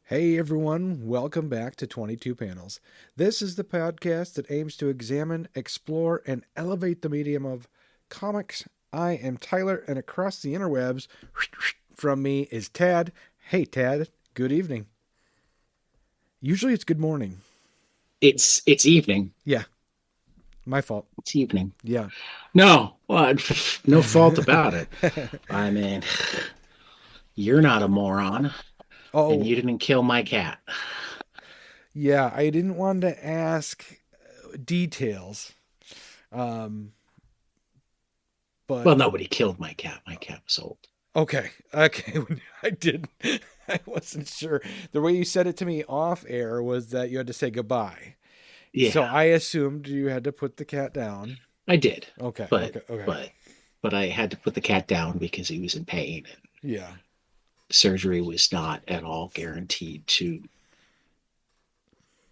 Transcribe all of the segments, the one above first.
Hey everyone, welcome back to 22 Panels. This is the podcast that aims to examine, explore, and elevate the medium of comics. I am Tyler, and across the interwebs from me is Tad. Hey Tad, good evening. Usually it's good morning. It's evening. Yeah, my fault. It's evening. Yeah. No, well, no fault about it. I mean, you're not a moron, and Oh, you didn't kill my cat. yeah, I didn't want to ask details. Um, but Well, nobody killed my cat. My cat was old. okay. I did. I wasn't sure. The way you said it to me off air was that you had to say goodbye. So Yeah, I assumed you had to put the cat down. I did, Okay. but Okay. Okay. but but I had to put the cat down because he was in pain, and Yeah. surgery was not at all guaranteed to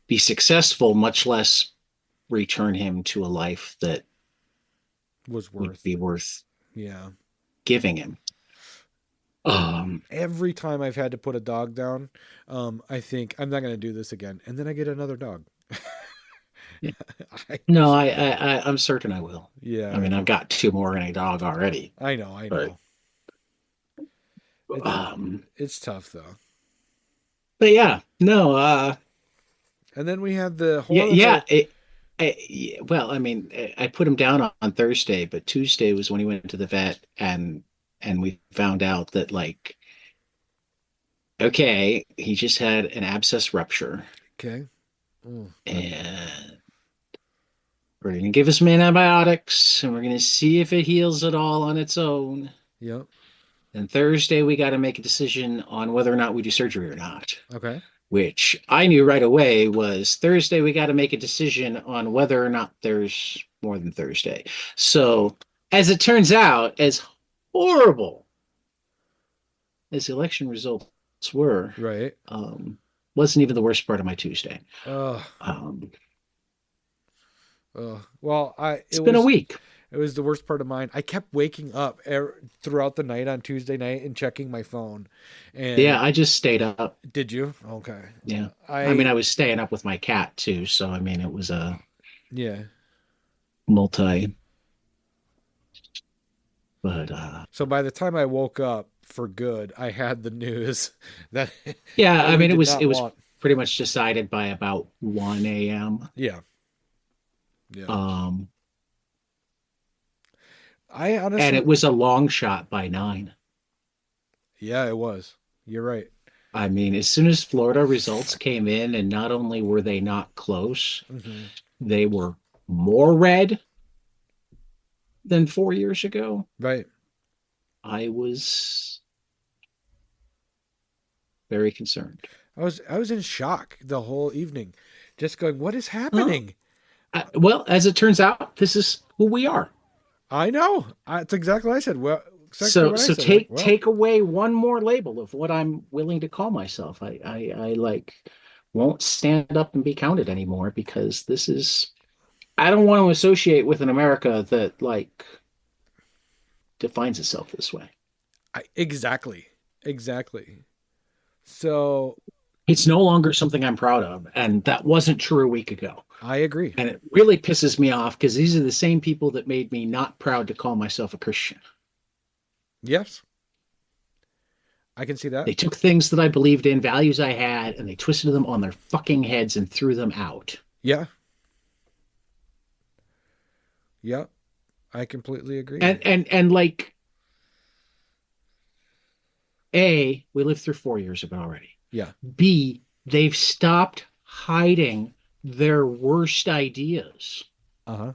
be successful, much less return him to a life that Was would worth. be worth Yeah. giving him. Every time I've had to put a dog down, I think I'm not going to do this again, and then I get another dog. I No, just, I'm certain I will. I yeah. mean, I've got two more and a dog already, I know. I but know. It's um, it's tough though. but yeah, no, And then we had the yeah, yeah. horrible. Well, I mean, I put him down on Thursday, but Tuesday was when he went to the vet, and we found out that like, okay, he just had an abscess rupture, Okay. Mm. and we're gonna give him some antibiotics, and we're gonna see if it heals at all on its own. Yep. And Thursday, we got to make a decision on whether or not we do surgery or not, Okay. which I knew right away was Thursday. We got to make a decision on whether or not there's more than Thursday. So, as it turns out, as horrible as the election results were, Right. um, wasn't even the worst part of my Tuesday. Uh, Um, well, it's been a week. it was the worst part of mine. I kept waking up throughout the night on Tuesday night and checking my phone. Yeah, And I just stayed up. did you? Okay. Yeah. I mean, I I was staying up with my cat too. So, I mean, it was a yeah. multi, but So by the time I woke up for good, I had the news that yeah, that I we mean, it did was not it was want. pretty much decided by about 1 a.m. Yeah. Yeah. Um, I and honestly it was a long shot by 9. yeah, it was. You're right. I mean, as soon as Florida results came in, and not only were they not close, Hmm. they were more red than 4 years ago. Right. I was very concerned. I was in shock the whole evening, just going, "What is Well, happening?" well, as it turns out, this is who we are. I know. It's exactly what I said. Well, exactly So what I so said. Like, well, take away one more label of what I'm willing to call myself. I like won't stand up and be counted anymore because this is I don't want to associate with an America that like defines itself this way. exactly, exactly. So It's no longer something I'm proud of, and that wasn't true a week ago. I agree. And it really pisses me off because these are the same people that made me not proud to call myself a Christian. Yes, I can see that. They took things that I believed in, values I had, and they twisted them on their fucking heads and threw them out. Yeah, yeah, I completely agree. And like A, we lived through 4 years of it already. Yeah. B, they've stopped hiding their worst ideas. Uh huh.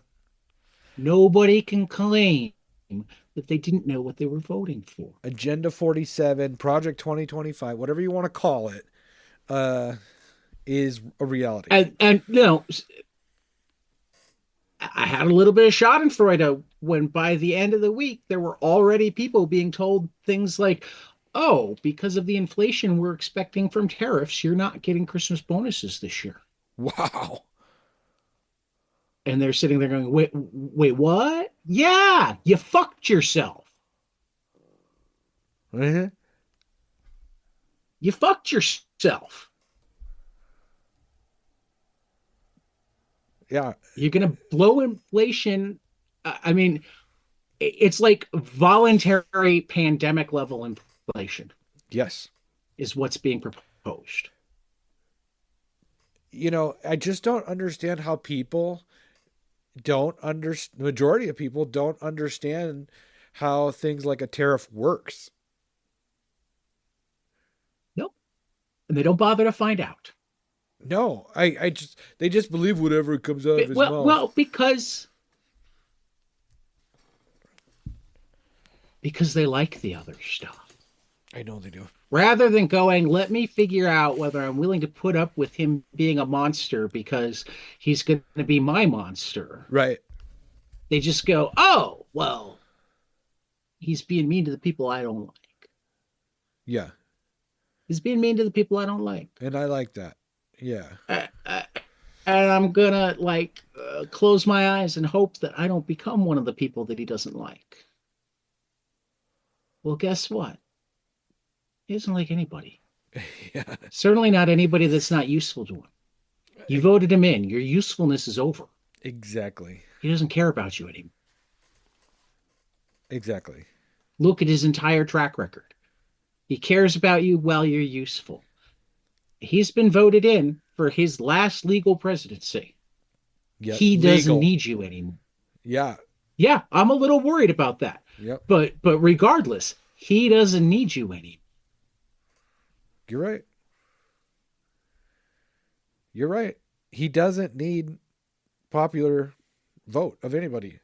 Nobody can claim that they didn't know what they were voting for. Agenda 47, Project 2025, whatever you want to call it, uh, is a reality. And you know, I had a little bit of Schadenfreude when by the end of the week there were already people being told things like, "Oh, because of the inflation we're expecting from tariffs, you're not getting Christmas bonuses this year." Wow. And they're sitting there going, "Wait, what? Yeah, you fucked yourself. Uh-huh. You fucked yourself." Yeah. You're going to blow inflation. I mean, it's like voluntary pandemic level inflation Yes. is what's being proposed. I just don't understand how people don't understand. The majority of people don't understand how things like a tariff works. Nope. And they don't bother to find out. No, I just they just believe whatever comes out of his Well, mouth. well, because they like the other stuff. I know they do. Rather than going, let me figure out whether I'm willing to put up with him being a monster because he's going to be my monster. Right. They just go, oh, well, he's being mean to the people I don't like. Yeah. He's being mean to the people I don't like. And I like that. Yeah. And I'm gonna close my eyes and hope that I don't become one of the people that he doesn't like. Well, guess what? He doesn't like anybody. Yeah. Certainly not anybody that's not useful to him. You voted him in. Your usefulness is over. Exactly. He doesn't care about you anymore. Exactly. Look at his entire track record. He cares about you while you're useful. He's been voted in for his last legal presidency. Yeah. He doesn't Legal. need you anymore. Yeah. Yeah, I'm a little worried about that. Yep. But regardless, he doesn't need you anymore. You're right. You're right. He doesn't need popular vote of anybody.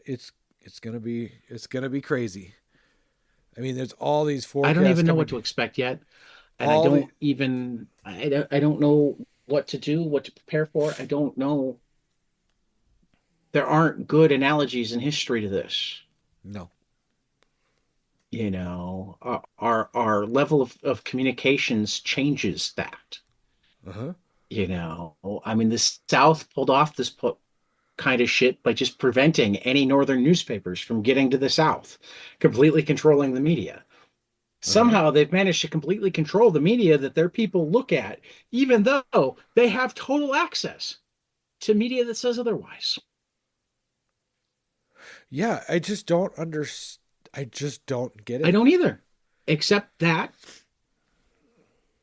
It's it's gonna be crazy. I mean, there's all these I don't forecasts even know coming. what to expect yet, and All the I don't know what to do, what to prepare for. I don't know. There aren't good analogies in history to this. no. Our level of communications changes that. Uh huh. I mean, the South pulled off this kind of shit by just preventing any northern newspapers from getting to the South, completely controlling the media. Uh huh. Somehow they've managed to completely control the media that their people look at, even though they have total access to media that says otherwise. Yeah. I just don't understand. I just don't get I it. don't either, except that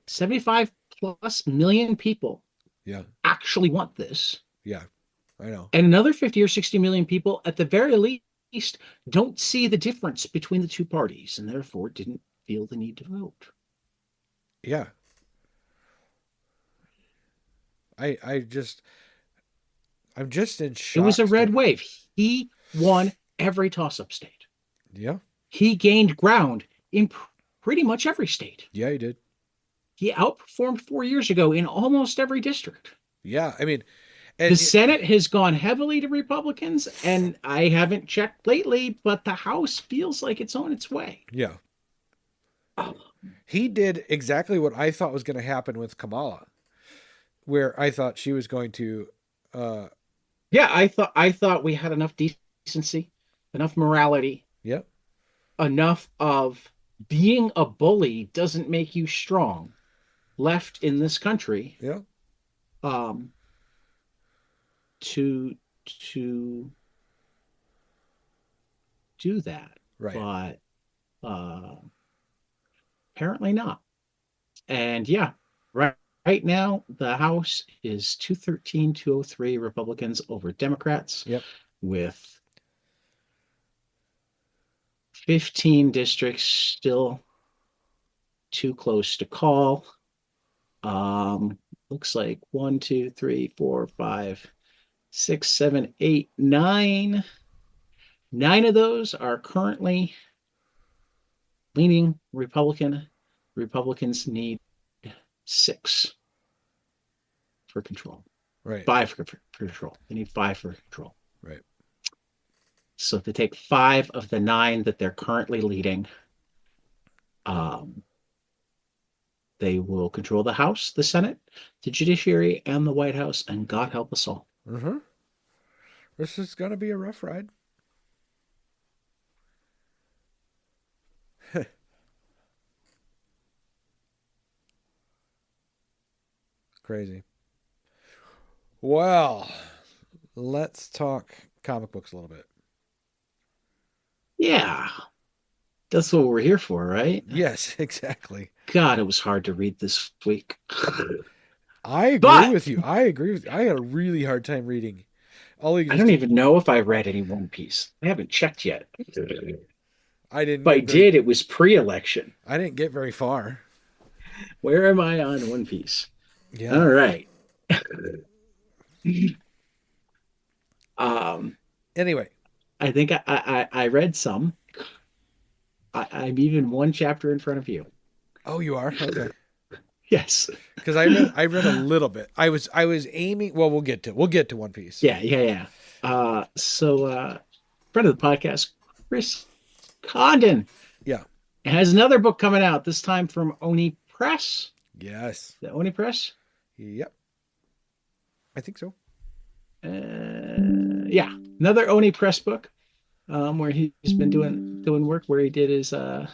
75 plus million people Yeah. actually want this. Yeah. I know. And another 50 or 60 million people, at the very least, don't see the difference between the two parties and therefore didn't feel the need to vote. Yeah. I'm just in It was shock a still. red wave. He won every toss up state. Yeah. He gained ground in pretty much every state. Yeah, he did. He outperformed 4 years ago in almost every district. Yeah. I mean, The and Senate has gone heavily to Republicans, and I haven't checked lately, but the House feels like it's on its way. yeah, he did exactly what I thought was going to happen with Kamala, where I thought she was going to. uh Yeah, I thought we had enough decency, enough morality, Yep. enough of being a bully doesn't make you strong left in this country Yeah. um to to do that. Right. But uh apparently not. And yeah, right now the House is 213-203 Republicans over Democrats Yep. with 15 districts still too close to call. Looks like 1, 2, 3, 4, 5, 6, 7, 8, 9. 9 of those are currently leaning Republican. Republicans need 6 for control. Right. 5 for control. They need 5 for control. Right. So if they take 5 of the 9 that they're currently leading, they will control the House, the Senate, the Judiciary, and the White House, and God help us all. Mm-hmm. This is going to be a rough ride. Crazy. Well, let's talk comic books a little bit. Yeah, that's what we're here for, right? Yes, exactly. God, it was hard to read this week. I agree But with you. I agree with you. I had a really hard time reading. All you I just don't even know if I read any One Piece. I haven't checked yet. I didn't If I get very did, it was pre-election. I didn't get very far. Where am I on One Piece? All Yeah. right. Um, Anyway. I think I read some. I'm even one chapter in front of you. Oh, you are? Okay. Yes. Because I read a little bit. I was aiming. Well, we'll get to One Piece. Yeah, yeah, yeah. Friend of the podcast, Chris Condon Yeah. has another book coming out, this time from Oni Press. Yes. The Oni Press? Yep. I think so. Yeah, another Oni Press book, where he's been doing work where he did his uh,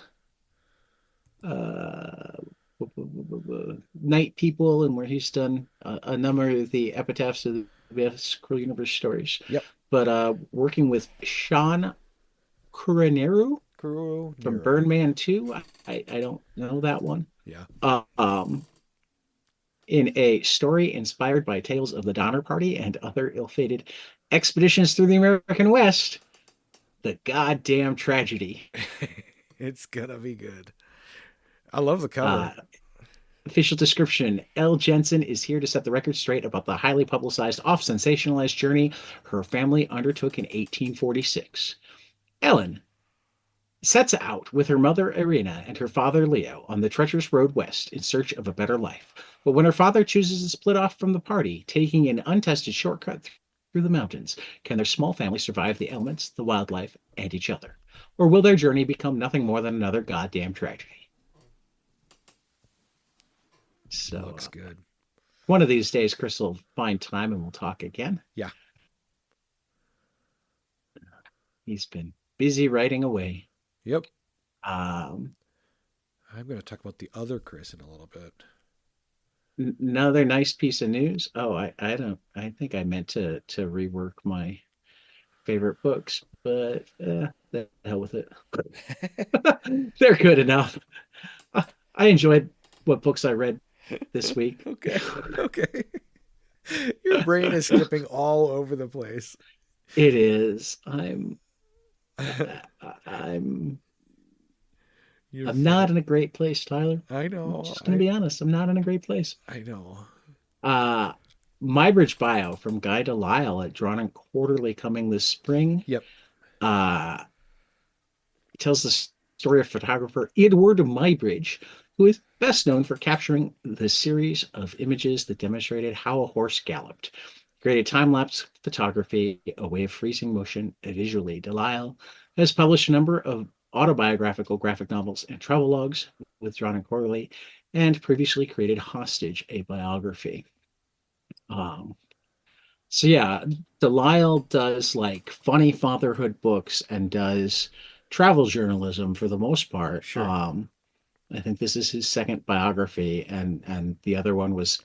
Night People, and where he's done a number of the epitaphs of the best Cruel Universe stories. Yep. But working with Sean Curaneru Kuro from Nero. Birdman 2. I don't know that one. Yeah. In a story inspired by tales of the Donner Party and other ill-fated expeditions through the American West, the goddamn tragedy. It's gonna be good. I love the Uh, cover. Official description: Elle Jensen is here to set the record straight about the highly publicized, oft sensationalized journey her family undertook in 1846. Ellen sets out with her mother Irina and her father Leo on the treacherous road west in search of a better life. But when her father chooses to split off from the party, taking an untested shortcut through the mountains, can their small family survive the elements, the wildlife, and each other? Or will their journey become nothing more than another goddamn tragedy? So, Looks good. one of these days, Chris will find time and we'll talk again. Yeah. He's been busy writing away. Yep. Um, I'm gonna talk about the other Chris in a little bit. Another nice piece of news. Oh, I don't. I think I meant to rework my favorite books, but the hell with it. They're good enough. I enjoyed what books I read this week. Okay. Okay. Your brain is skipping all over the place. It is. I'm You're I'm not funny. in a great place, Tyler. I I'm know. just gonna be honest. I'm not in a great place. I know. Uh Mybridge Bio from Guy Delisle at Drawn and Quarterly coming this spring. Yep. Uh tells the story of photographer Edward Mybridge, who is best known for capturing the series of images that demonstrated how a horse galloped. Created time-lapse photography, a way of freezing motion visually. Delisle has published a number of autobiographical graphic novels and travel logs with Drawn and Quarterly, and previously created Hostage, a biography. Um, so yeah, Delisle does like funny fatherhood books and does travel journalism for the most part. Sure. I think this is his second biography, and the other one was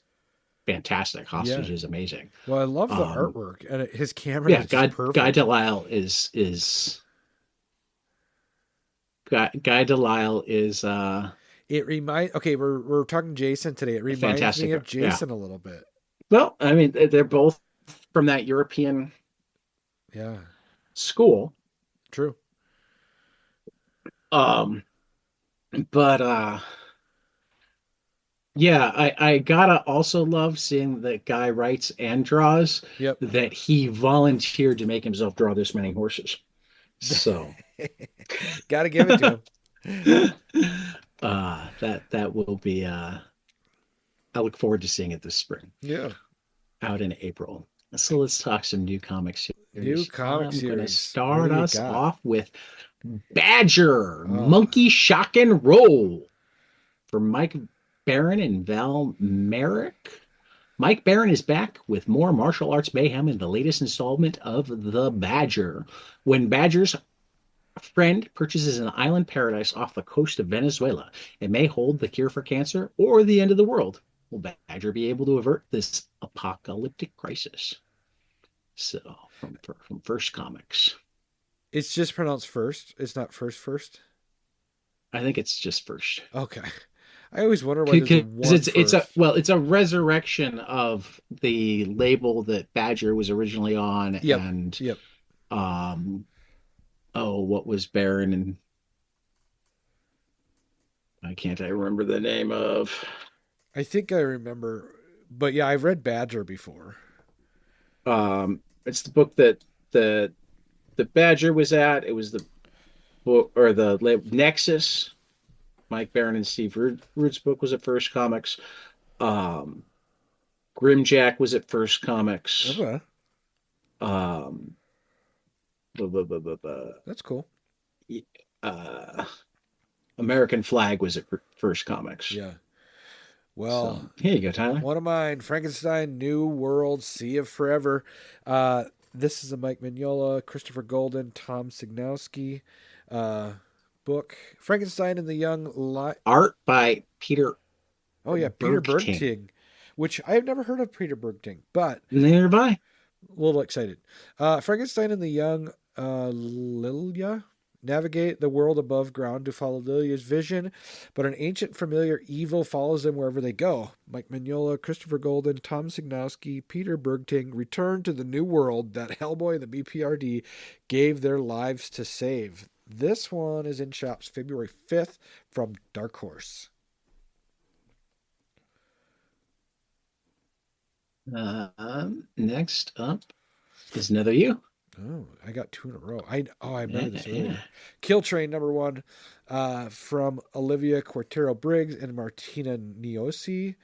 fantastic. Yeah. Hostage is amazing. Well, I love the Um, artwork, and his camera yeah, is just Guy perfect. Delisle is Guy Delisle is It reminds. Okay, we're talking Jason today. It a reminds me fantastic. of Yeah. Jason a little bit. Well, I mean, they're both from that European Yeah. school. True. Um, but yeah, I gotta also love seeing that Guy writes and draws, Yep. that he volunteered to make himself draw this many horses. So Got to give it to him. that will be I look forward to seeing it this spring, Yeah. out in April. So let's talk some new comic New series. comic I'm gonna series. What start do you us got? off with Badger, Oh. Monkey Shock and Roll from Mike Barron and Val Merrick. Mike Barron is back with more martial arts mayhem in the latest installment of The Badger. When Badger's friend purchases an island paradise off the coast of Venezuela, it may hold the cure for cancer or the end of the world. Will Badger be able to avert this apocalyptic crisis? So, from First Comics, It's just pronounced first. It's not first first. I think it's just First. Okay. I always wonder why there's a Because one first. it's a resurrection of the label that Badger was originally on, Yep. and Yep. um oh, what was Baron, and I remember the name of. I think I remember, but yeah, I've read Badger before. It's the book that the Badger was at. It was the book, or the Nexus. Mike Baron and Steve Root's book was at First Comics. Um, Grimjack was at First Comics. Okay. Um, bu- bu- bu- bu- bu- That's cool. uh, American Flag was at First Comics. Yeah. So Well, here you go, Tyler. one of mine, Frankenstein, New World, Sea of Forever. Uh, this is a Mike Mignola, Christopher Golden, Tom Signowski uh, book. Frankenstein and the Young Art by Peter Oh yeah, Peter Bergting. Bergting, which I have never heard of Peter Bergting, but Neither have I. a little excited. Frankenstein and the Young Lilia navigate the world above ground to follow Lilia's vision, but an ancient familiar evil follows them wherever they go. Mike Mignola, Christopher Golden, Tom Signowski, Peter Bergting return to the new world that Hellboy and the BPRD gave their lives to save. This one is in shops February 5th from Dark Horse. Next up is Another You. Oh, I got two in a row. I remember Yeah, this yeah. earlier. Kill Train #1, from Olivia Quartero Briggs and Martina Niosi.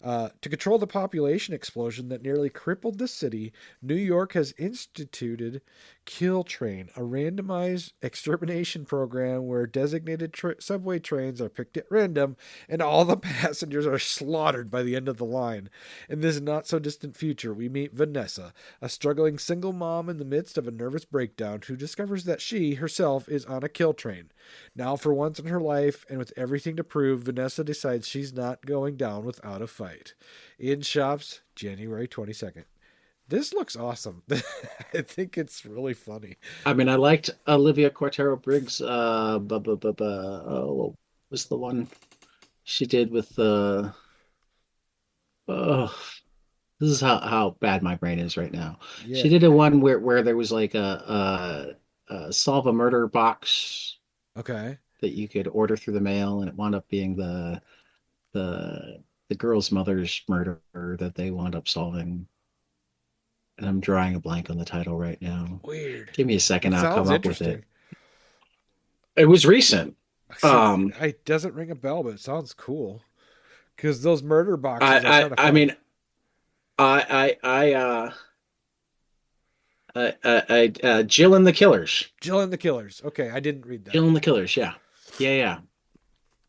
To control the population explosion that nearly crippled the city, New York has instituted Kill Train, a randomized extermination program where designated subway trains are picked at random and all the passengers are slaughtered by the end of the line. In this not so distant future, we meet Vanessa, a struggling single mom in the midst of a nervous breakdown who discovers that she herself is on a kill train. Now, for once in her life, and with everything to prove, Vanessa decides she's not going down without a fight. In shops, January 22nd. This looks awesome. I think it's really funny. I mean, I liked Olivia Quartero Briggs. Oh, what was the one she did with the? Oh, this is how bad my brain is right now. Yeah. She did a one where there was like a solve a murder box Okay. that you could order through the mail, and it wound up being the girl's mother's murder that they wound up solving. And I'm drawing a blank on the title right now. Weird. Give me a second, It I'll come sounds up with it. interesting. It was recent. See, Um, it doesn't ring a bell, but it sounds cool. Because those murder boxes are kind of I fun. mean, I Jill and the Killers. Jill and the Killers. Okay, I didn't read that. Jill and the Killers. Yeah, yeah, yeah.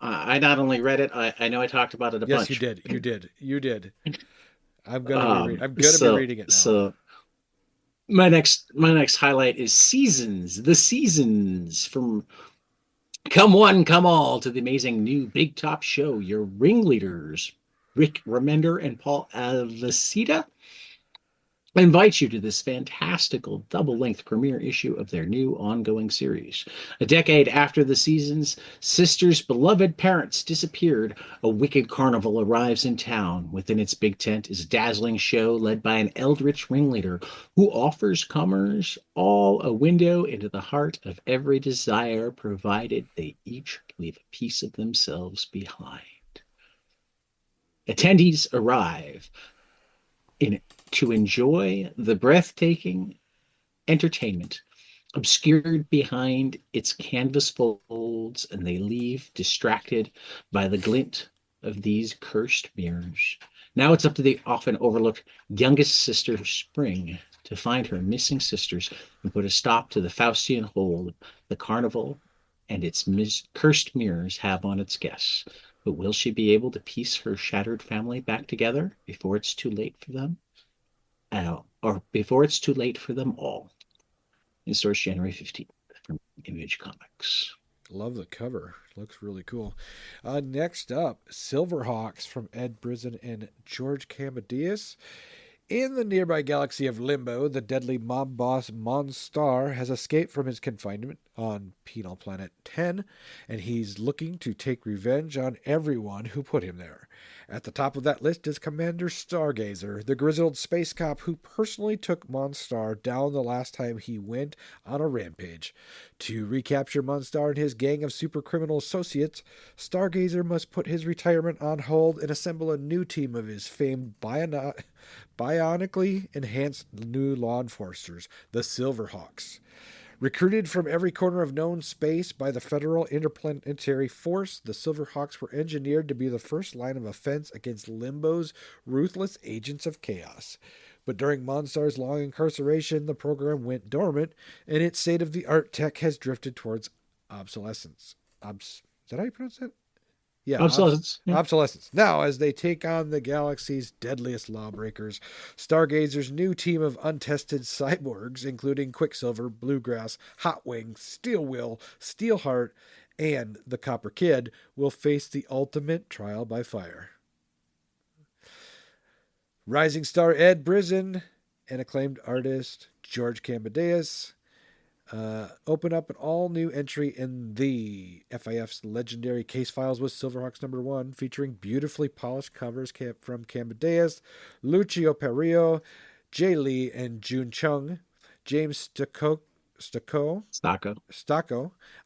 I not only read it, I know I talked about it a Yes, you bunch. did. You did. You did. I'm gonna be So reading it now. so my next highlight is Seasons, the Seasons from Come One, Come All to the amazing new Big Top Show. Your ringleaders, Rick Remender and Paul Avicida, invite you to this fantastical double-length premiere issue of their new ongoing series. A decade after the season's sister's beloved parents disappeared, a wicked carnival arrives in town. Within its big tent is a dazzling show led by an eldritch ringleader who offers comers all a window into the heart of every desire, provided they each leave a piece of themselves behind. Attendees arrive in to enjoy the breathtaking entertainment obscured behind its canvas folds, and they leave distracted by the glint of these cursed mirrors. Now it's up to the often overlooked youngest sister, Spring, to find her missing sisters and put a stop to the Faustian hold the carnival and its cursed mirrors have on its guests. But will she be able to piece her shattered family back together before it's too late for them? Or before it's too late for them all. In stores January 15th from Image Comics. Love the cover. Looks really cool. Next up, Silverhawks from Ed Brisson and George Camadeus. In the nearby galaxy of Limbo, the deadly mob boss Monstar has escaped from his confinement on penal planet 10, and he's looking to take revenge on everyone who put him there. At the top of that list is Commander Stargazer, the grizzled space cop who personally took Monstar down the last time he went on a rampage. To recapture Monstar and his gang of supercriminal associates, Stargazer must put his retirement on hold and assemble a new team of his famed bionically enhanced new law enforcers, the Silverhawks. Recruited from every corner of known space by the Federal Interplanetary Force, the Silverhawks were engineered to be the first line of offense against Limbo's ruthless agents of chaos. But during Monstar's long incarceration, the program went dormant, and its state-of-the-art tech has drifted towards obsolescence. Is that how you pronounce it? Yeah, Obsolescence. Yeah. obsolescence. Now, as they take on the galaxy's deadliest lawbreakers, Stargazer's new team of untested cyborgs, including Quicksilver, Bluegrass, Hotwing, Steel Will, Steelheart, and the Copper Kid, will face the ultimate trial by fire. Rising star Ed Brisson and acclaimed artist George Camadeus open up an all-new entry in the FIF's legendary case files with Silverhawks #1, featuring beautifully polished covers from Camadeus, Lucio Perillo, Jay Lee and June Chung, James Stocco,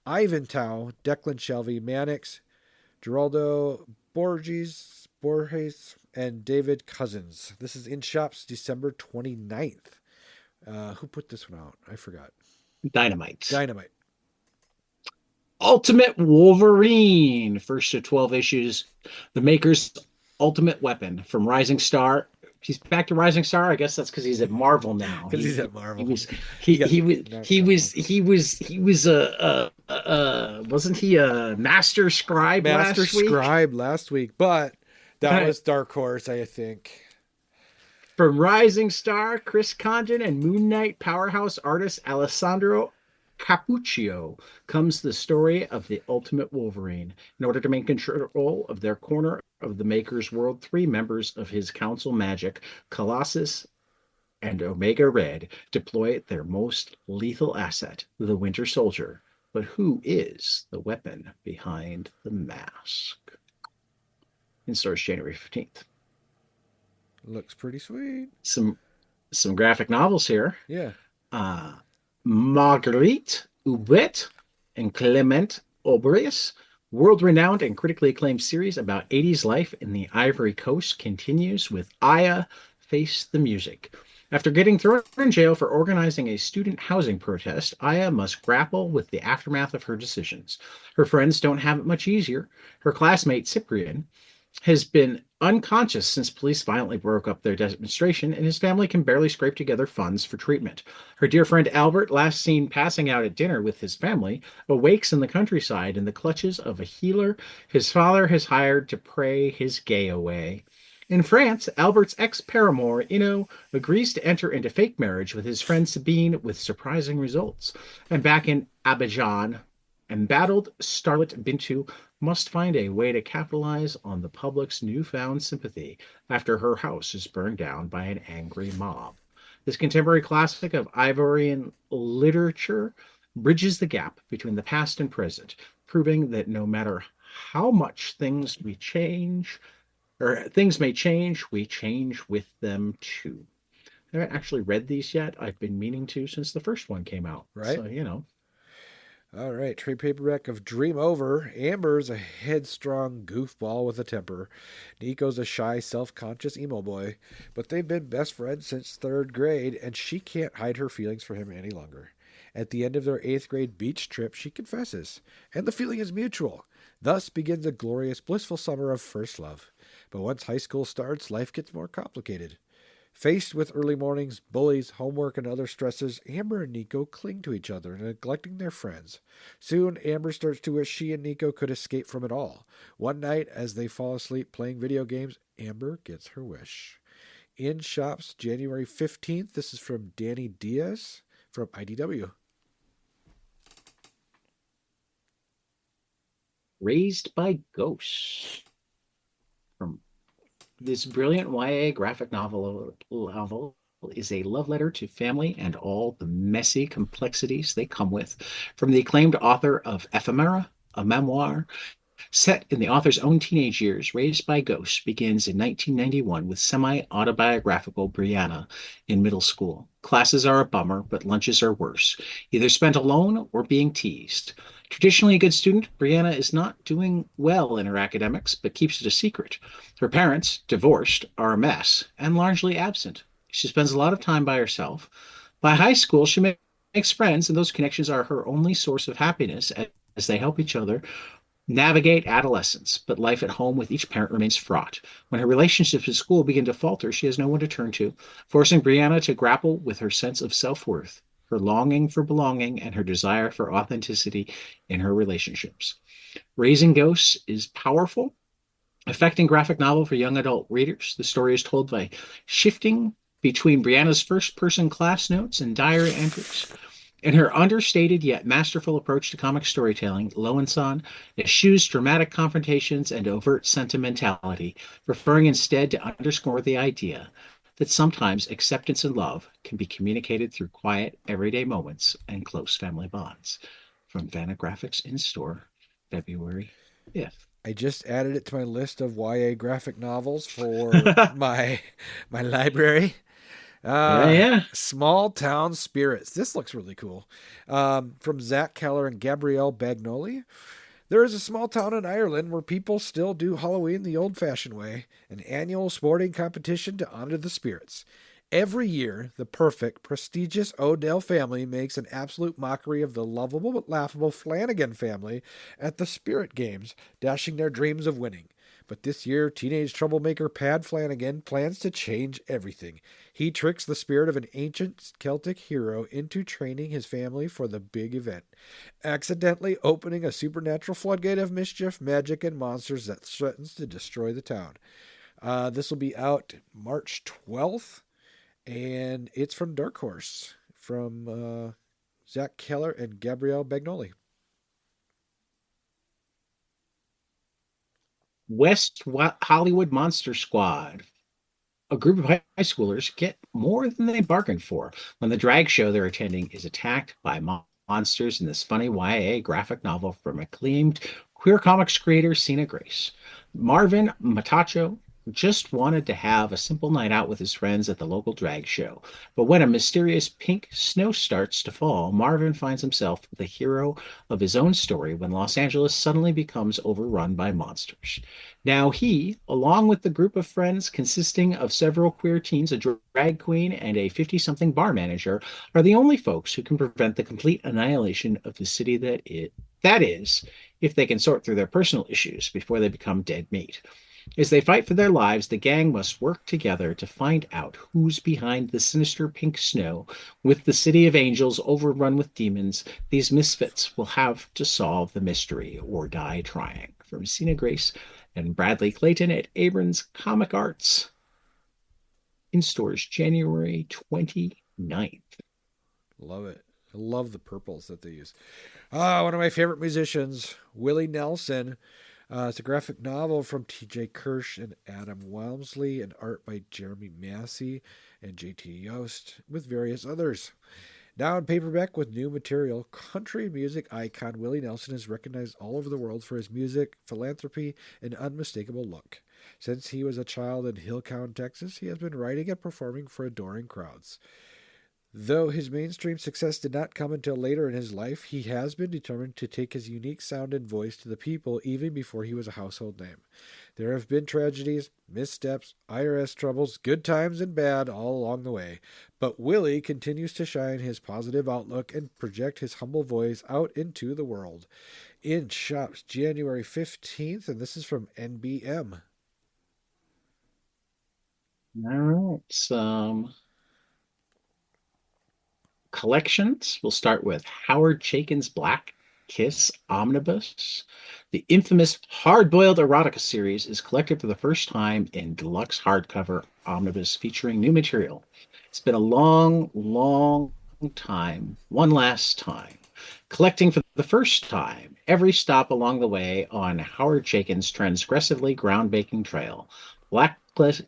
Ivan Tao, Declan Shelby, Mannix, Geraldo Borges, and David Cousins. This is in shops December 29th. Who put this one out? I forgot. Dynamite. Ultimate Wolverine. First of 12 issues. The Maker's ultimate weapon from Rising Star. He's back to Rising Star. I guess that's because he's at Marvel now. Because he's at Marvel. He was wasn't he a Master Scribe last week? But that was Dark Horse, I think. From Rising Star, Chris Condon and Moon Knight powerhouse artist Alessandro Cappuccio comes the story of the Ultimate Wolverine. In order to maintain control of their corner of the Maker's world, 3 members of his Council Magic, Colossus and Omega Red, deploy their most lethal asset, the Winter Soldier. But who is the weapon behind the mask? In stores January 15th. Looks pretty sweet. Some graphic novels here. Yeah. Marguerite Ubet and Clement Aubrius, world-renowned and critically acclaimed series about 80s life in the Ivory Coast, continues with Aya Face the Music. After getting thrown in jail for organizing a student housing protest, Aya must grapple with the aftermath of her decisions. Her friends don't have it much easier. Her classmate, Cyprian, has been unconscious since police violently broke up their demonstration, and his family can barely scrape together funds for treatment. Her dear friend Albert, last seen passing out at dinner with his family, awakes in the countryside in the clutches of a healer his father has hired to pray his gay away. In France, Albert's ex-paramour, Ino, agrees to enter into fake marriage with his friend Sabine with surprising results. And back in Abidjan, embattled starlet Bintu must find a way to capitalize on the public's newfound sympathy after her house is burned down by an angry mob. This contemporary classic of Ivorian literature bridges the gap between the past and present, proving that no matter how much things may change, we change with them too. I haven't actually read these yet. I've been meaning to since the first one came out. Right. So, All right, trade paperback of Dream Over. Amber's a headstrong goofball with a temper. Nico's a shy, self-conscious emo boy. But they've been best friends since 3rd grade, and she can't hide her feelings for him any longer. At the end of their 8th grade beach trip, she confesses, and the feeling is mutual. Thus begins a glorious, blissful summer of first love. But once high school starts, life gets more complicated. Faced with early mornings, bullies, homework, and other stresses, Amber and Nico cling to each other, neglecting their friends. Soon, Amber starts to wish she and Nico could escape from it all. One night, as they fall asleep playing video games, Amber gets her wish. In shops, January 15th. This is from Danny Diaz from IDW. Raised by Ghosts. From this brilliant YA graphic novel is a love letter to family and all the messy complexities they come with. From the acclaimed author of Ephemera, a memoir set in the author's own teenage years, Raised by Ghosts begins in 1991 with semi-autobiographical Brianna in middle school. Classes are a bummer, but lunches are worse, either spent alone or being teased. Traditionally a good student, Brianna is not doing well in her academics, but keeps it a secret. Her parents, divorced, are a mess and largely absent. She spends a lot of time by herself. By high school, makes friends, and those connections are her only source of happiness as they help each other navigate adolescence, but life at home with each parent remains fraught. When her relationships at school begin to falter, she has no one to turn to, forcing Brianna to grapple with her sense of self worth, her longing for belonging, and her desire for authenticity in her relationships. Raising Ghosts is powerful, affecting graphic novel for young adult readers. The story is told by shifting between Brianna's first person class notes and diary entries. In her understated yet masterful approach to comic storytelling, Lowenson eschews dramatic confrontations and overt sentimentality, preferring instead to underscore the idea that sometimes acceptance and love can be communicated through quiet, everyday moments and close family bonds. From Fantagraphics in store, February 5th. I just added it to my list of YA graphic novels for my library. Yeah, yeah. Small Town Spirits. This looks really cool. From Zach Keller and Gabrielle Bagnoli. There is a small town in Ireland where people still do Halloween the old-fashioned way, an annual sporting competition to honor the spirits. Every year, the perfect, prestigious Odell family makes an absolute mockery of the lovable but laughable Flanagan family at the Spirit Games, dashing their dreams of winning. But this year, teenage troublemaker Pad Flanagan plans to change everything. He tricks the spirit of an ancient Celtic hero into training his family for the big event, accidentally opening a supernatural floodgate of mischief, magic, and monsters that threatens to destroy the town. This will be out March 12th, and it's from Dark Horse, from Zach Keller and Gabrielle Bagnoli. Hollywood Monster Squad. A group of high schoolers get more than they bargained for when the drag show they're attending is attacked by monsters in this funny YA graphic novel from acclaimed queer comics creator Sina Grace. Marvin Matacho just wanted to have a simple night out with his friends at the local drag show. But when a mysterious pink snow starts to fall, Marvin finds himself the hero of his own story when Los Angeles suddenly becomes overrun by monsters. Now he, along with the group of friends consisting of several queer teens, a drag queen, and a 50-something bar manager, are the only folks who can prevent the complete annihilation of the city that is, if they can sort through their personal issues before they become dead meat. As they fight for their lives, the gang must work together to find out who's behind the sinister pink snow. With the city of angels overrun with demons, these misfits will have to solve the mystery or die trying. From Sina Grace and Bradley Clayton at Abrams Comic Arts. In stores January 29th. Love it. I love the purples that they use. One of my favorite musicians, Willie Nelson. It's a graphic novel from T.J. Kirsch and Adam Walmsley, and art by Jeremy Massey and J.T. Yost, with various others. Now in paperback with new material, country music icon Willie Nelson is recognized all over the world for his music, philanthropy, and unmistakable look. Since he was a child in Hilltown, Texas, he has been writing and performing for adoring crowds. Though his mainstream success did not come until later in his life, he has been determined to take his unique sound and voice to the people even before he was a household name. There have been tragedies, missteps, IRS troubles, good times and bad all along the way, but Willie continues to shine his positive outlook and project his humble voice out into the world. In shops January 15th, and this is from NBM. All right. Collections. We'll start with Howard Chaykin's Black Kiss Omnibus. The infamous Hard-Boiled Erotica series is collected for the first time in deluxe hardcover omnibus featuring new material. It's been a long, long time, one last time. Collecting for the first time every stop along the way on Howard Chaykin's transgressively groundbreaking trail. Black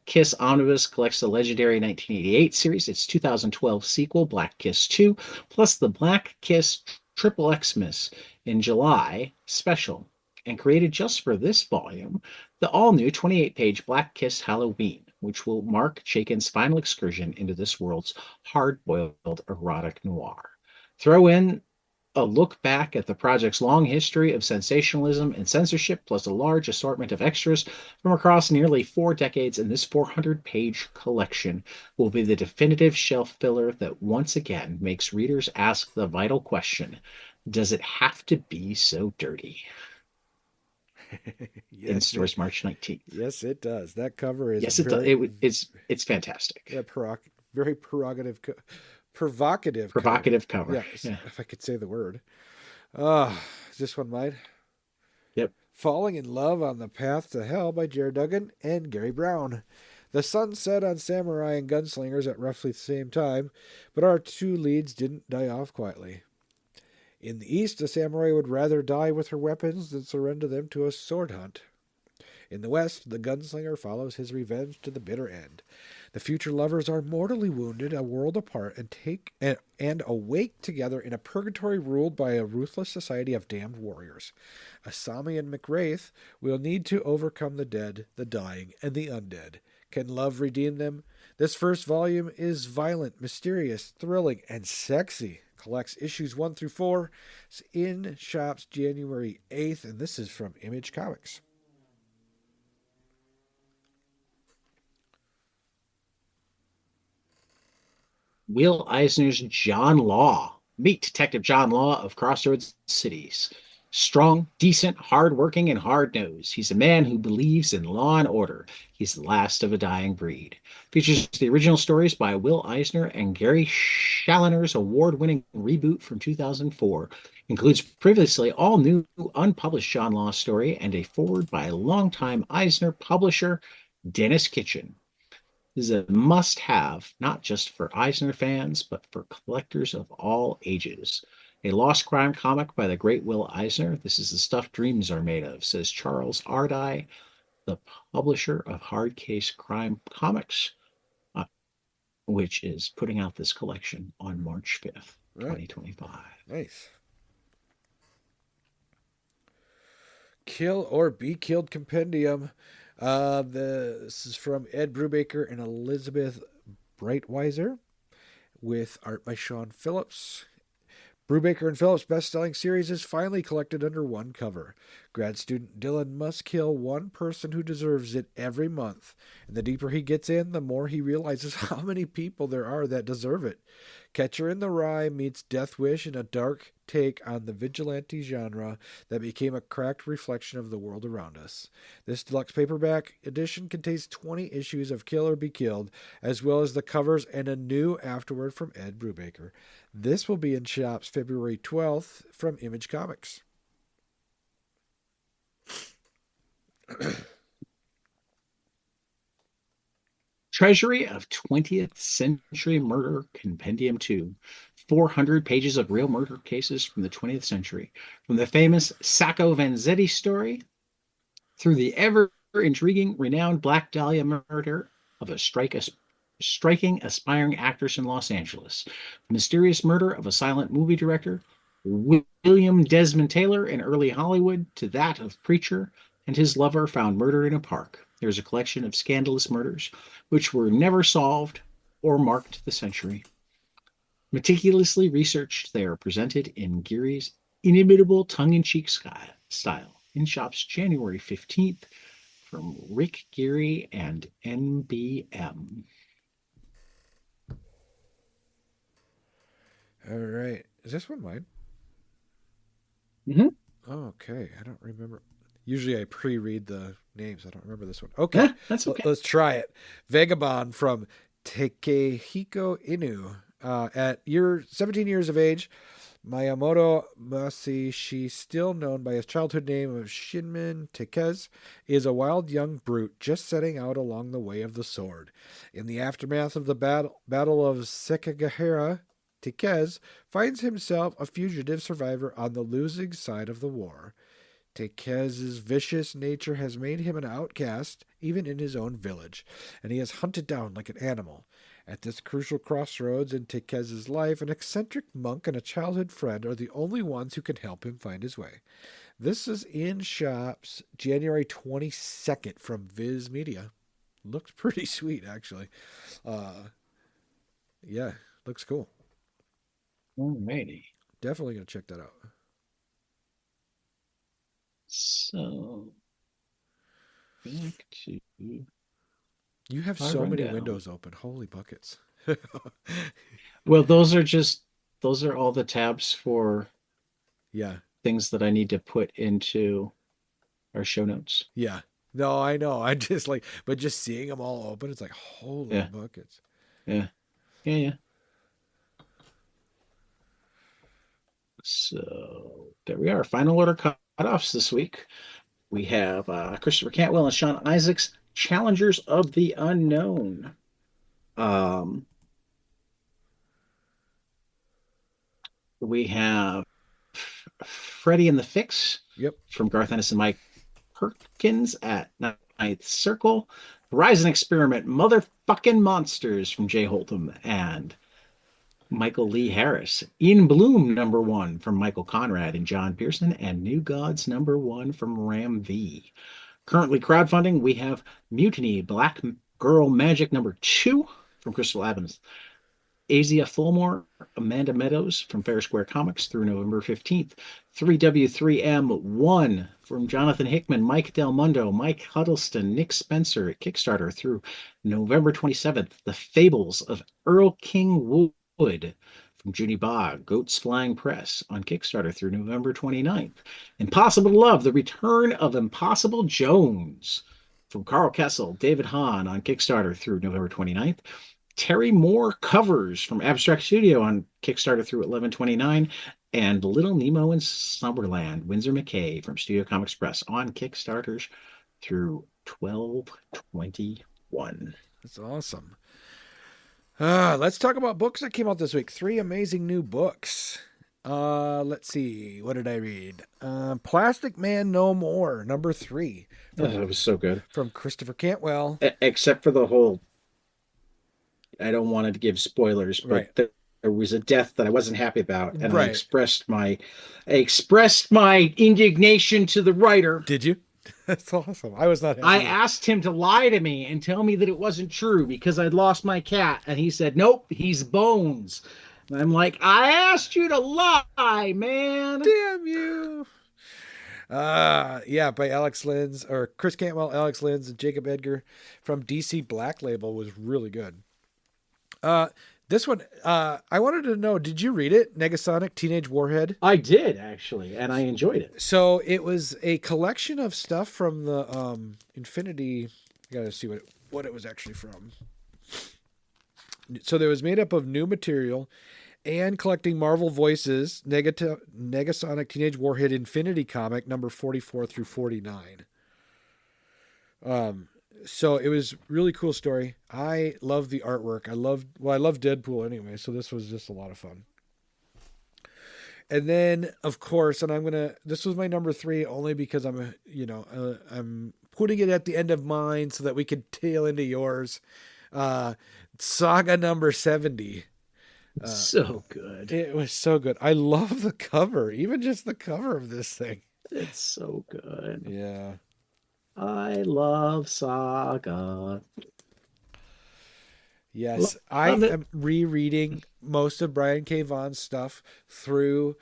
Kiss Omnibus collects the legendary 1988 series, its 2012 sequel, Black Kiss 2, plus the Black Kiss Triple Xmas in July special, and created just for this volume, the all-new 28-page Black Kiss Halloween, which will mark Chaykin's final excursion into this world's hard-boiled erotic noir. Throw in a look back at the project's long history of sensationalism and censorship, plus a large assortment of extras from across nearly 4 decades, and this 400-page collection will be the definitive shelf filler that once again makes readers ask the vital question: does it have to be so dirty? In Yes, stores March 19th. yes, it does. That cover is Yes, it's fantastic. yeah, very provocative cover. Provocative cover. Yes, Yeah. if I could say the word. Ah, is this one mine? Yep. Falling in Love on the Path to Hell by Jared Duggan and Gary Brown. The sun set on samurai and gunslingers at roughly the same time, but our two leads didn't die off quietly. In the East, a samurai would rather die with her weapons than surrender them to a sword hunt. In the West, the gunslinger follows his revenge to the bitter end. The future lovers are mortally wounded, a world apart, and awake together in a purgatory ruled by a ruthless society of damned warriors. Asami and McWraith will need to overcome the dead, the dying, and the undead. Can love redeem them? This first volume is violent, mysterious, thrilling, and sexy. Collects issues 1 through 4. It's in shops January 8th, and this is from Image Comics. Will Eisner's John Law. Meet Detective John Law of Crossroads Cities. Strong, decent, hard-working, and hard-nosed. He's a man who believes in law and order. He's the last of a dying breed. Features the original stories by Will Eisner and Gary Challoner's award-winning reboot from 2004. Includes previously all new unpublished John Law story and a foreword by longtime Eisner publisher Dennis Kitchen. This is a must-have, not just for Eisner fans, but for collectors of all ages. A lost crime comic by the great Will Eisner. This is the stuff dreams are made of, says Charles Ardai, the publisher of Hard Case Crime Comics, which is putting out this collection on March 5th, 2025. Nice. Kill or Be Killed Compendium. This is from Ed Brubaker and Elizabeth Breitweiser, with art by Sean Phillips. Brubaker and Phillips' best-selling series is finally collected under one cover. Grad student Dylan must kill one person who deserves it every month, and the deeper he gets in, the more he realizes how many people there are that deserve it. Catcher in the Rye meets Death Wish in a dark take on the vigilante genre that became a cracked reflection of the world around us. This deluxe paperback edition contains 20 issues of Kill or Be Killed, as well as the covers and a new afterword from Ed Brubaker. This will be in shops February 12th from Image Comics. Treasury of 20th Century Murder Compendium 2. 400 pages of real murder cases from the 20th century. From the famous Sacco Vanzetti story through the ever-intriguing, renowned Black Dahlia murder of a striking aspiring actress in Los Angeles. The mysterious murder of a silent movie director, William Desmond Taylor in early Hollywood, to that of Preacher and his lover found murdered in a park. There's a collection of scandalous murders which were never solved or marked the century. Meticulously researched, they are presented in Geary's inimitable tongue-in-cheek style. In shops January 15th from Rick Geary and NBM. All right. Is this one mine? Mm-hmm. Okay. I don't remember. Usually I pre-read the names. I don't remember this one. Okay. Yeah, that's okay. Let's try it. Vagabond from Takehiko Inu. At 17 years of age, Miyamoto Masashi, still known by his childhood name of Shinmin Takez, is a wild young brute just setting out along the way of the sword. In the aftermath of the battle of Sekigahara, Tiquez finds himself a fugitive survivor on the losing side of the war. Tiquez's vicious nature has made him an outcast, even in his own village, and he is hunted down like an animal. At this crucial crossroads in Tiquez's life, an eccentric monk and a childhood friend are the only ones who can help him find his way. This is in shops January 22nd from Viz Media. Looks pretty sweet, actually. Uh, yeah, looks cool. Alrighty. Definitely going to check that out. So back to You have our so many rundown. windows open. Holy buckets. Well, those are all the tabs for Yeah. things that I need to put into our show notes. Yeah. No, I know. I just like, but just seeing them all open, it's like, holy Yeah, buckets. yeah, yeah, yeah. So there we are. Final order cutoffs this week. We have Christopher Cantwell and Sean Isaacs, Challengers of the Unknown. Um, we have Freddie and the Fix Yep. from Garth Ennis and Mike Perkins at Ninth Circle. Horizon Experiment, Motherfucking Monsters from Jay Holtham and Michael Lee Harris. In Bloom, #1 from Michael Conrad and John Pearson, and New Gods #1 from Ram V. Currently crowdfunding, we have Mutiny Black Girl Magic #2 from Crystal Evans. Asia Fulmore, Amanda Meadows from Fair Square Comics through November 15th. 3W3M1 from Jonathan Hickman, Mike Del Mundo, Mike Huddleston, Nick Spencer at Kickstarter through November 27th. The Fables of Earl King Wood from Judy Bogg, Goats Flying Press on Kickstarter through November 29th. Impossible to Love, The Return of Impossible Jones from Carl Kessel, David Hahn on Kickstarter through November 29th. Terry Moore Covers from Abstract Studio on Kickstarter through 11/29, and Little Nemo in Summerland, Windsor McKay from Studio Comics Press on Kickstarters through 12/21. That's awesome. Let's talk about books that came out this week. 3 amazing new books. Let's see. What did I read? Plastic Man No More, #3 Oh, that was so good. from Christopher Cantwell. Except for the whole, I don't want to give spoilers, but Right. there was a death that I wasn't happy about, and Right. I expressed my indignation to the writer. Did you? That's awesome. I was not I happy. asked him to lie to me and tell me that it wasn't true because I'd lost my cat. And he said, nope, he's Bones. And I'm like, I asked you to lie, man. Damn you. Yeah, by Alex Linz or Chris Cantwell, Alex Linz, and Jacob Edgar from DC Black Label was really good. Uh, this one, I wanted to know, did you read it? Negasonic Teenage Warhead. I did, actually, and I enjoyed it. So it was a collection of stuff from the Infinity. I gotta see what it was actually from. So there was made up of new material and collecting Marvel Voices, Negasonic Teenage Warhead Infinity comic #44 through 49. So it was really cool story. I love the artwork. I love Deadpool anyway, so this was just a lot of fun. And then of course, and this was my #3 only because I'm putting it at the end of mine so that we could tail into yours. Saga #70. So good. It was so good. I love the cover, even just the cover of this thing. It's so good. Yeah. I love Saga. Yes, I Love it. am rereading most of Brian K. Vaughan's stuff through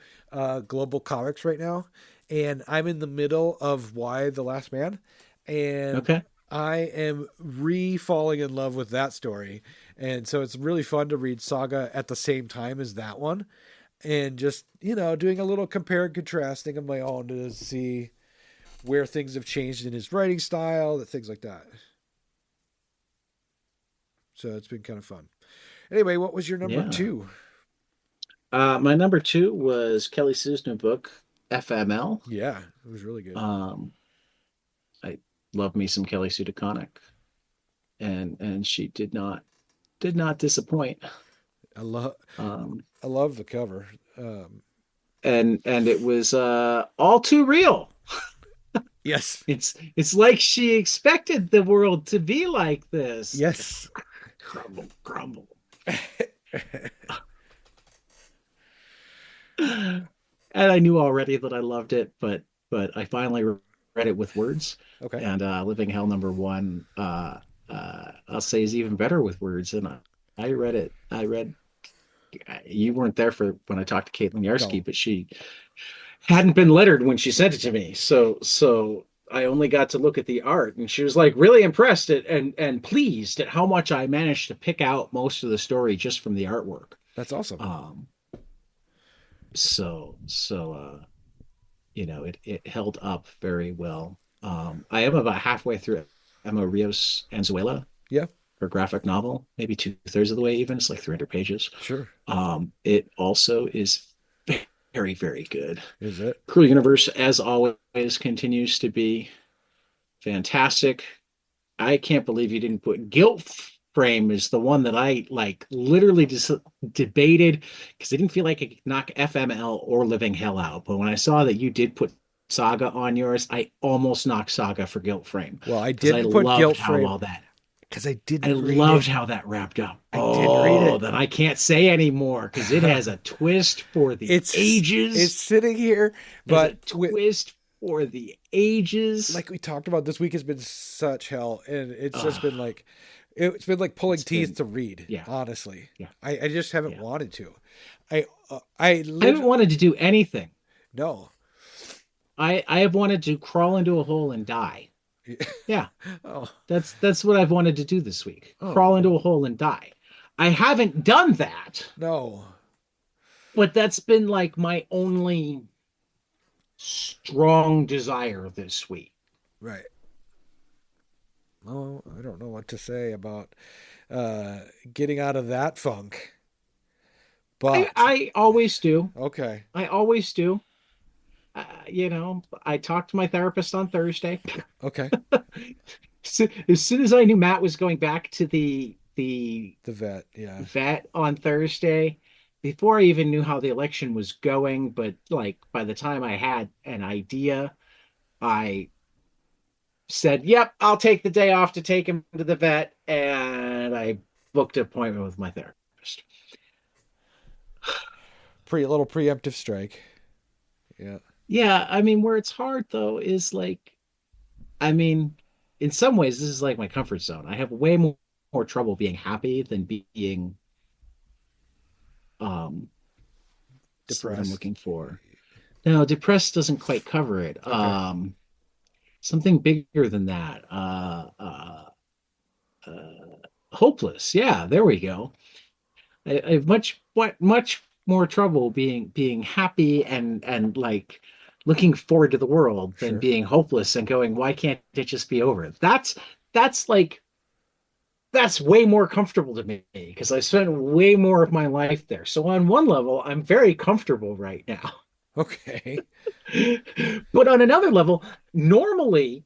Global Comics right now, and I'm in the middle of Why the Last Man, and Okay. I am re-falling in love with that story, and so it's really fun to read Saga at the same time as that one, and just doing a little compare and contrasting of my own to see where things have changed in his writing style, things like that. So it's been kind of fun. Anyway, what was your number Yeah. 2? My #2 was Kelly Sue's new book, FML. Yeah, it was really good. Um, I love me some Kelly Sue DeConnick, and she did not disappoint. I love Um, I love the cover. Um, and it was all too real. yes, It's like she expected the world to be like this. yes. Crumble, crumble. And I knew already that I loved it, but I finally read it with words. Okay. And Living Hell number one, I'll say is even better with words. And I read it. I read. You weren't there for when I talked to Caitlin Yarsky, No, but she hadn't been lettered when she sent it to me. So I only got to look at the art, and she was like really impressed and pleased at how much I managed to pick out most of the story just from the artwork. that's awesome. Um, so it held up very well. I am about halfway through Emma Rios Anzuela, Yeah, her graphic novel, maybe two-thirds of the way even. It's like 300 pages. sure. It also is very, very good. Is it? Cruel Universe, as always, continues to be fantastic. I can't believe you didn't put Guilt Frame is the one that I like literally just debated because I didn't feel like I could knock FML or Living Hell out. But when I saw that you did put Saga on yours, I almost knocked Saga for Guilt Frame Well, I because I didn't put loved Guilt how Frame well that because I I didn't read loved it. how that wrapped up. I didn't read Oh, it. then I can't say anymore because it has a twist for the It's ages. sitting here, Has a but twist for the ages. like we talked about, this week has been such hell, and it's just Uh, been like it's been like pulling it's teeth been to read. yeah, Honestly, yeah, I just haven't yeah. wanted to. I I haven't live wanted to do anything. no. I have wanted to crawl into a hole and die. Yeah, Oh, that's what I've wanted to do this week. Crawl oh into a hole and die. I haven't done that, no. but that's been like my only strong desire this week. Right. Well, I don't know what to say about getting out of that funk, I but I always do. okay. I always do. I talked to my therapist on Thursday. Okay. So, as soon as I knew Matt was going back to the The vet, yeah. vet on Thursday, before I even knew how the election was going, but like by the time I had an idea, I said, "Yep, I'll take the day off to take him to the vet," and I booked an appointment with my therapist. Little preemptive strike. Yeah. Yeah, I mean, where it's hard though is like, I mean, in some ways, this is like my comfort zone. I have way more trouble being happy than being um what's the word I'm Depressed. looking for? No, depressed doesn't quite cover it. Okay. Something bigger than that. Hopeless. Yeah, there we go. I have much more trouble being happy and like looking forward to the world than Sure. being hopeless and going, why can't it just be over? That's like that's way more comfortable to me because I spent way more of my life there. So on one level, I'm very comfortable right now. Okay. But on another level, normally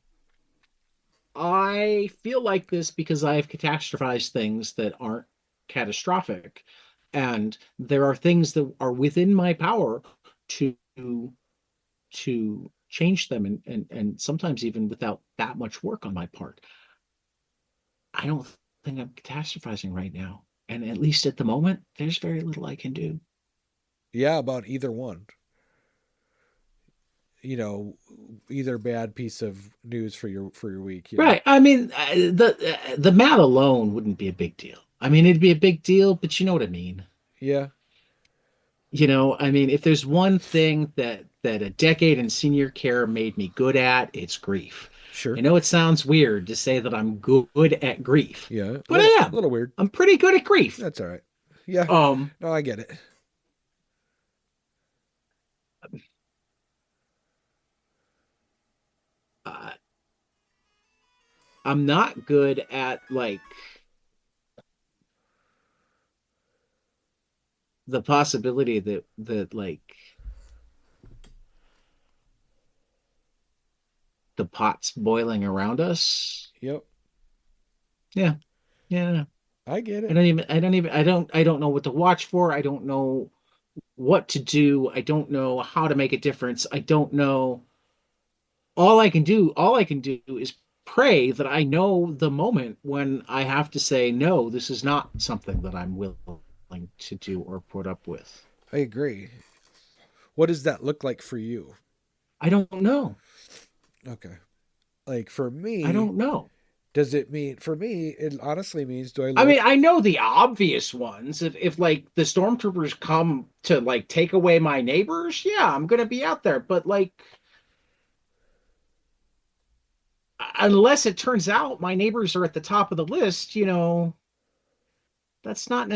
I feel like this because I've catastrophized things that aren't catastrophic. And there are things that are within my power to to change them and sometimes even without that much work on my part. I don't think I'm catastrophizing right now. And at least at the moment, there's very little I can do. Yeah, about either one. You know, either bad piece of news for your week. Yeah. Right. I mean, the mat alone wouldn't be a big deal. I mean, it'd be a big deal, but you know what I mean. Yeah. I mean, if there's one thing that a decade in senior care made me good at, it's grief. I Sure. know it sounds weird to say that I'm good at grief, Yeah. but I A am. little weird. I'm pretty good at grief. That's all right. Yeah. Um, No, I get it. uh, I'm not good at like the possibility that like the pot's boiling around us. Yep. Yeah, yeah. I get I it. don't even, I don't even, I don't know what to watch for. I don't know what to do. I don't know how to make a difference. I don't know. All I can do is pray that I know the moment when I have to say, no, this is not something that I'm willing to do or put up with. I agree. What does that look like for you? I don't know. Okay. Like for I me, don't know. does it mean for me? It honestly means do I I mean, look? I know the obvious ones. If like the stormtroopers come to like take away my neighbors, yeah, I'm gonna be out there. But like, unless it turns out my neighbors are at the top of the list, that's not.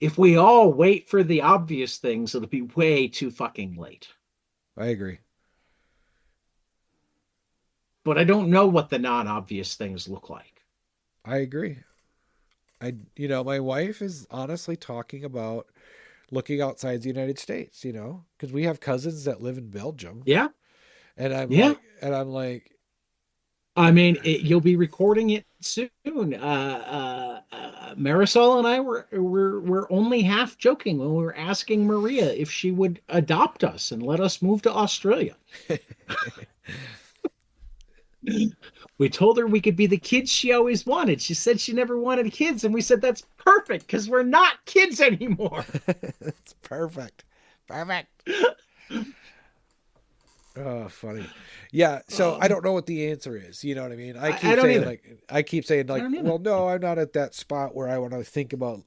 If we all wait for the obvious things, it'll be way too fucking late. I agree. But I don't know what the non-obvious things look like. I agree. My wife is honestly talking about looking outside the United States. Because we have cousins that live in Belgium, Yeah, and I'm yeah. like, and I'm like, I mean, you'll be recording it soon. Marisol and I were only half joking when we were asking Maria if she would adopt us and let us move to Australia. We told her we could be the kids she always wanted. She said she never wanted kids, and we said that's perfect because we're not kids anymore. it's perfect, perfect. Oh, funny. Yeah, so I Um, don't know what the answer is. You know what I mean? I don't either. I keep saying I like, don't either. well, no, I'm not at that spot where I want to think about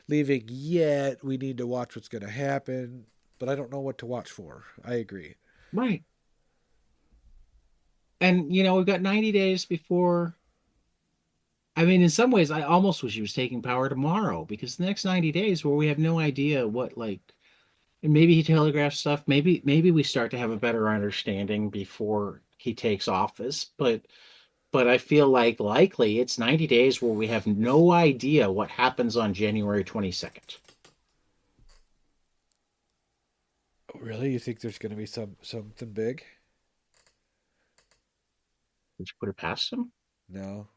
leaving yet. We need to watch what's going to happen, but I don't know what to watch for. I agree. Right. And we've got 90 days before. I mean, in some ways, I almost wish he was taking power tomorrow because the next 90 days where we have no idea what and maybe he telegraphs stuff. Maybe we start to have a better understanding before he takes office. But I feel like likely it's 90 days where we have no idea what happens on January 22nd. Really, you think there's going to be something big? Would you put it past him? No,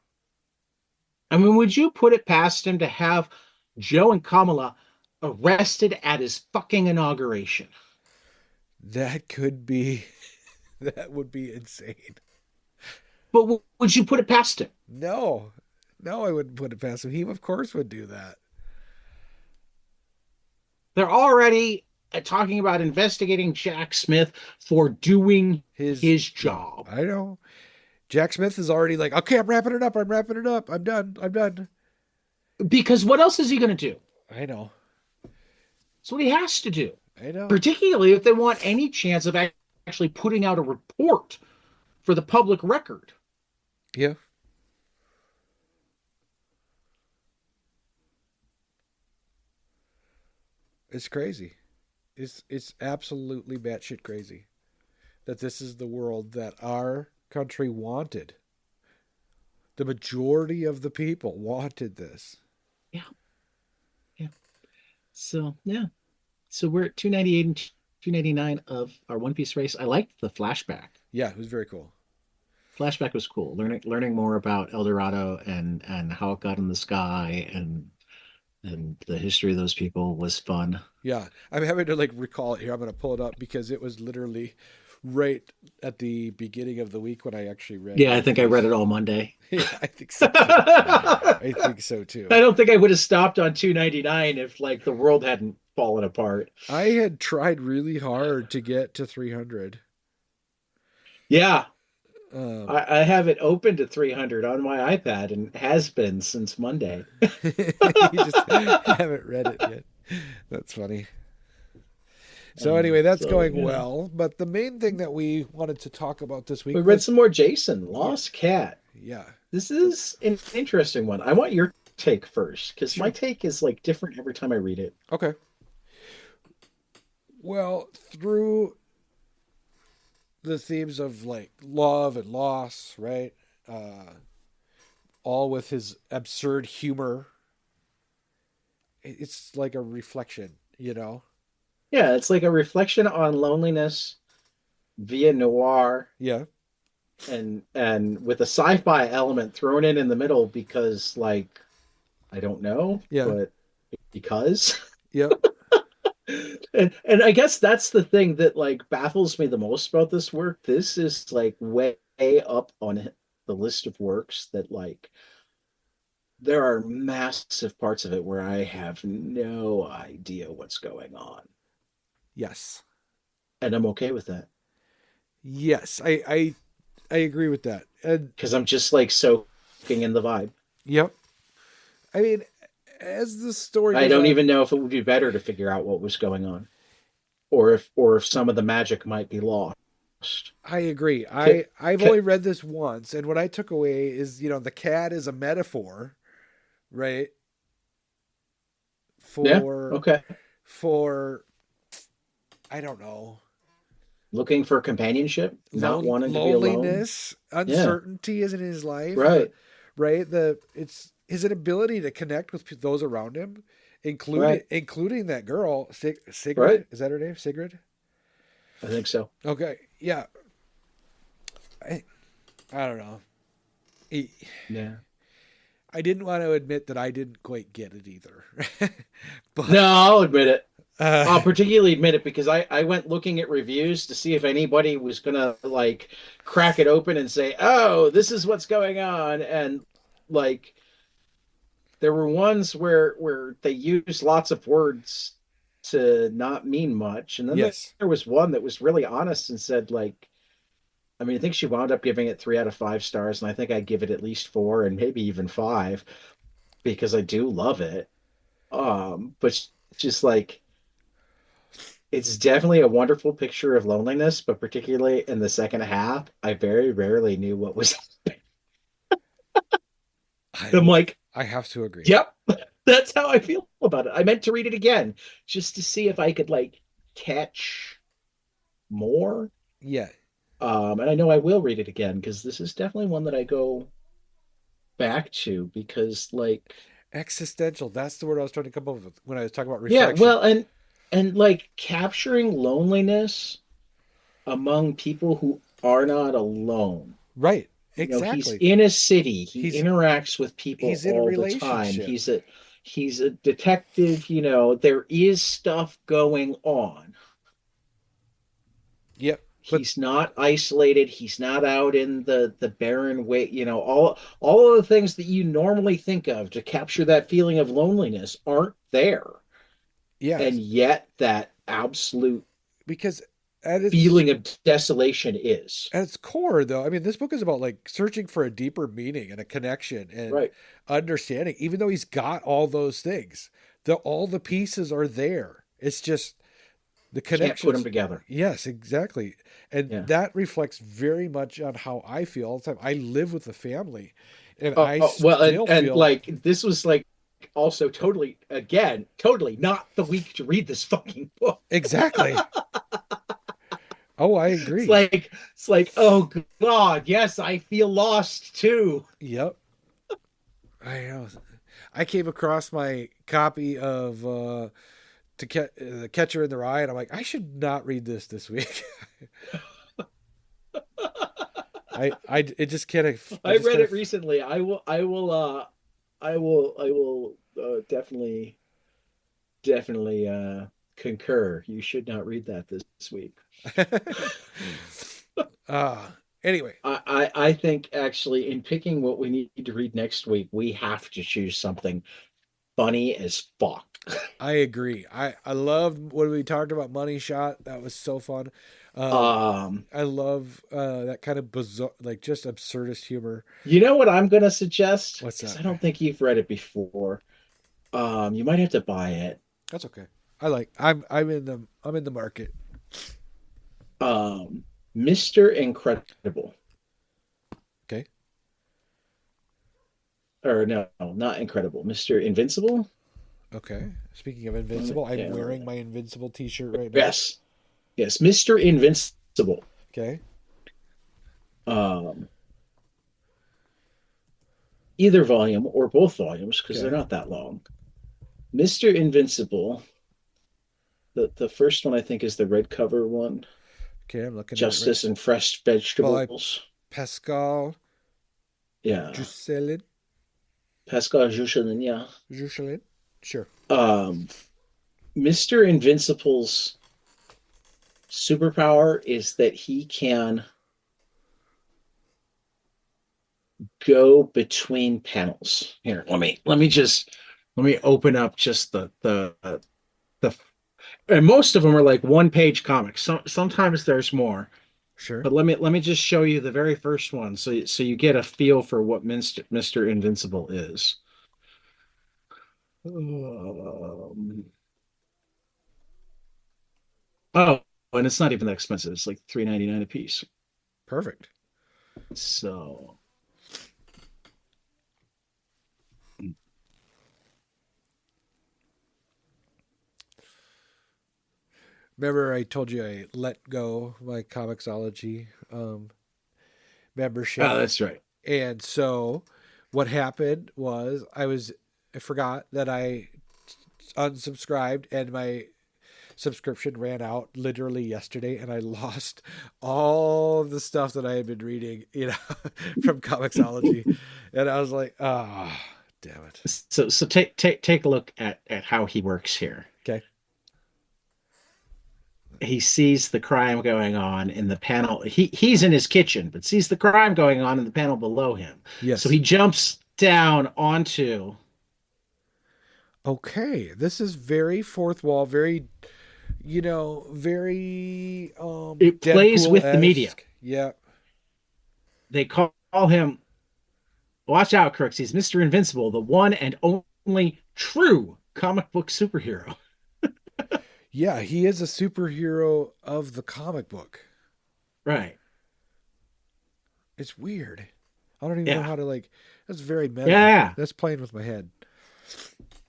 I mean, would you put it past him to have Joe and Kamala arrested at his fucking inauguration? that could be. That would be insane. But would you put it past him? No, no, I wouldn't put it past him. He, of course, would do that. They're already talking about investigating Jack Smith for doing His his job. job. I know. Jack Smith is already like, okay, I'm wrapping it up. I'm wrapping it up. I'm done. I'm done. Because what else is he going to do? I know. That's what he has to do, I know. particularly if they want any chance of actually putting out a report for the public record. Yeah. It's crazy. It's absolutely batshit crazy that this is the world that our country wanted. The majority of the people wanted this. Yeah, yeah. So yeah, so we're at 298 and 299 of our One Piece race. I liked the flashback. Yeah, it was very cool. Flashback was cool. Learning more about El Dorado and how it got in the sky and the history of those people was fun. Yeah, I'm having to like recall it here. I'm going to pull it up because it was literally right at the beginning of the week when I actually read Yeah, I One think I read Piece. it all Monday. Yeah, I think so too. I I think so too. don't think I would have stopped on 299 if like the world hadn't fallen apart. I had tried really hard to get to 300. Yeah, Um, I have it open to 300 on my iPad and has been since Monday. you just haven't read it yet. That's funny. So anyway, that's So going yeah, well. But the main thing that we wanted to talk about this we week read was, some more Jason yeah, Lost Cat. yeah, This is an interesting one. I want your take first because my sure, take is like different every time I read it. okay. Well, through the themes of like love and loss, right? Uh, all with his absurd humor. It's like a reflection. Yeah, it's like a reflection on loneliness via noir Yeah, and with a sci-fi element thrown in the middle because like I don't know, Yeah. but because Yep. and I guess that's the thing that like baffles me the most about this work. This is like way up on the list of works that like there are massive parts of it where I have no idea what's going on. Yes. And I'm okay with that Yes. I agree with that. And because I'm just like soaking in the vibe. yep. I mean, as the story I goes don't on, even know if it would be better to figure out what was going on or if some of the magic might be lost. I agree. Could, I've only could, read this once, and what I took away is, the cat is a metaphor, right? yeah, For okay. for I don't know, Looking for companionship, not wanting to be alone. loneliness, Yeah, uncertainty is in his life. right, The it's his inability to connect with those around him, right, including that girl, right. Sigrid. Is that her name? Sigrid. I think so. Okay, yeah. I I don't know. He, Yeah. I didn't want to admit that I didn't quite get it either, No, but I'll admit it. uh, I'll particularly admit it because I went looking at reviews to see if anybody was gonna like crack it open and say, "Oh, this is what's going on," and like there were ones where they used lots of words to not mean much, and then yes, there was one that was really honest and said like, I mean, I think she wound up giving it 3 out of 5 stars, and I think I'd give it at least four and maybe even five because I do love it. But just like it's definitely a wonderful picture of loneliness, but particularly in the second half, I very rarely knew what was. I'm I like, I have to agree. yep, that's how I feel about it. I meant to read it again just to see if I could like catch more. Yeah, And I know I will read it again because this is definitely one that I go back to because like existential. That's the word I was trying to come up with when I was talking about yeah, reflection. well, and like capturing loneliness among people who are not alone. Right. You know, he's Exactly. in a city, he He's interacts with people he's in a all the time. relationship. He's a detective, you know, there is stuff going on. Yep. But He's not isolated, he's not out in the barren way, you know, all of the things that you normally think of to capture that feeling of loneliness aren't there. And yes, yet that absolute because at its feeling of desolation is. at its core, though, I mean, this book is about like searching for a deeper meaning and a connection and Right. understanding. Even though he's got all those things, all the pieces are there. It's just the Can't put them connections. together. Yes, exactly, and Yeah. that reflects very much on how I feel all the time. I live with a family, and I Well, still and feel like this was like also totally again totally not the week to read this fucking book. exactly. Oh, I agree. It's like oh god, yes, I feel lost too. Yep. I know. I came across my copy of The Catcher in the Rye, and I'm like, I should not read this week. It just can't. I I just read can't. it recently. I will definitely concur. You should not read that this week. uh, anyway, I think actually in picking what we need to read next week, we have to choose something funny as fuck. I agree. I loved when we talked about Money Shot. That was so fun. Um, Um, I love that kind of bizarre, like just absurdist humor. you know what I'm gonna suggest? What's Because that? I don't think you've read it before. You might have to buy it. That's okay. I'm in the market. Mr. Incredible. Okay. Or no, not Incredible. Mr. Invincible? Okay. Speaking of Invincible, I'm Yeah. wearing my Invincible T-shirt right now. Yes. Yes, Mr. Invincible. Okay. Um, Either volume or both volumes, because they're Okay. not that long. Mr. Invincible, the first one I think is the red cover one. Okay. I'm looking at it right. Justice and Fresh Well, Vegetables. Pascal Yeah, Juscelin. Pascal Juscelin. Yeah. Juscelin? Sure. Um, Mr. Invincible's superpower is that he can go between panels. Here, let me open up just the and most of them are like one page comics. Sometimes there's more. Sure. But let me just show you the very first one so you get a feel for what Mr. Invincible is. Oh, and it's not even that expensive. It's like $3.99 a piece. Perfect. So Remember, I told you I let go my Comixology membership. oh, that's right. And so what happened was I forgot that I unsubscribed and my subscription ran out literally yesterday and I lost all of the stuff that I had been reading, from Comixology. And I was like, ah, oh, damn it. So take a look at how he works here. Okay. He sees the crime going on in the panel. He's in his kitchen, but sees the crime going on in the panel below him. So Yes. he jumps down onto. Okay. This is very fourth wall, very, very It plays Deadpool with the media. esque. Yeah. They call him. Watch out, Crooks. He's Mr. Invincible, the one and only true comic book superhero. Yeah, he is a superhero of the comic book. Right. It's weird. I don't even know Yeah. how to like. That's very meta. Yeah. That's playing with my head.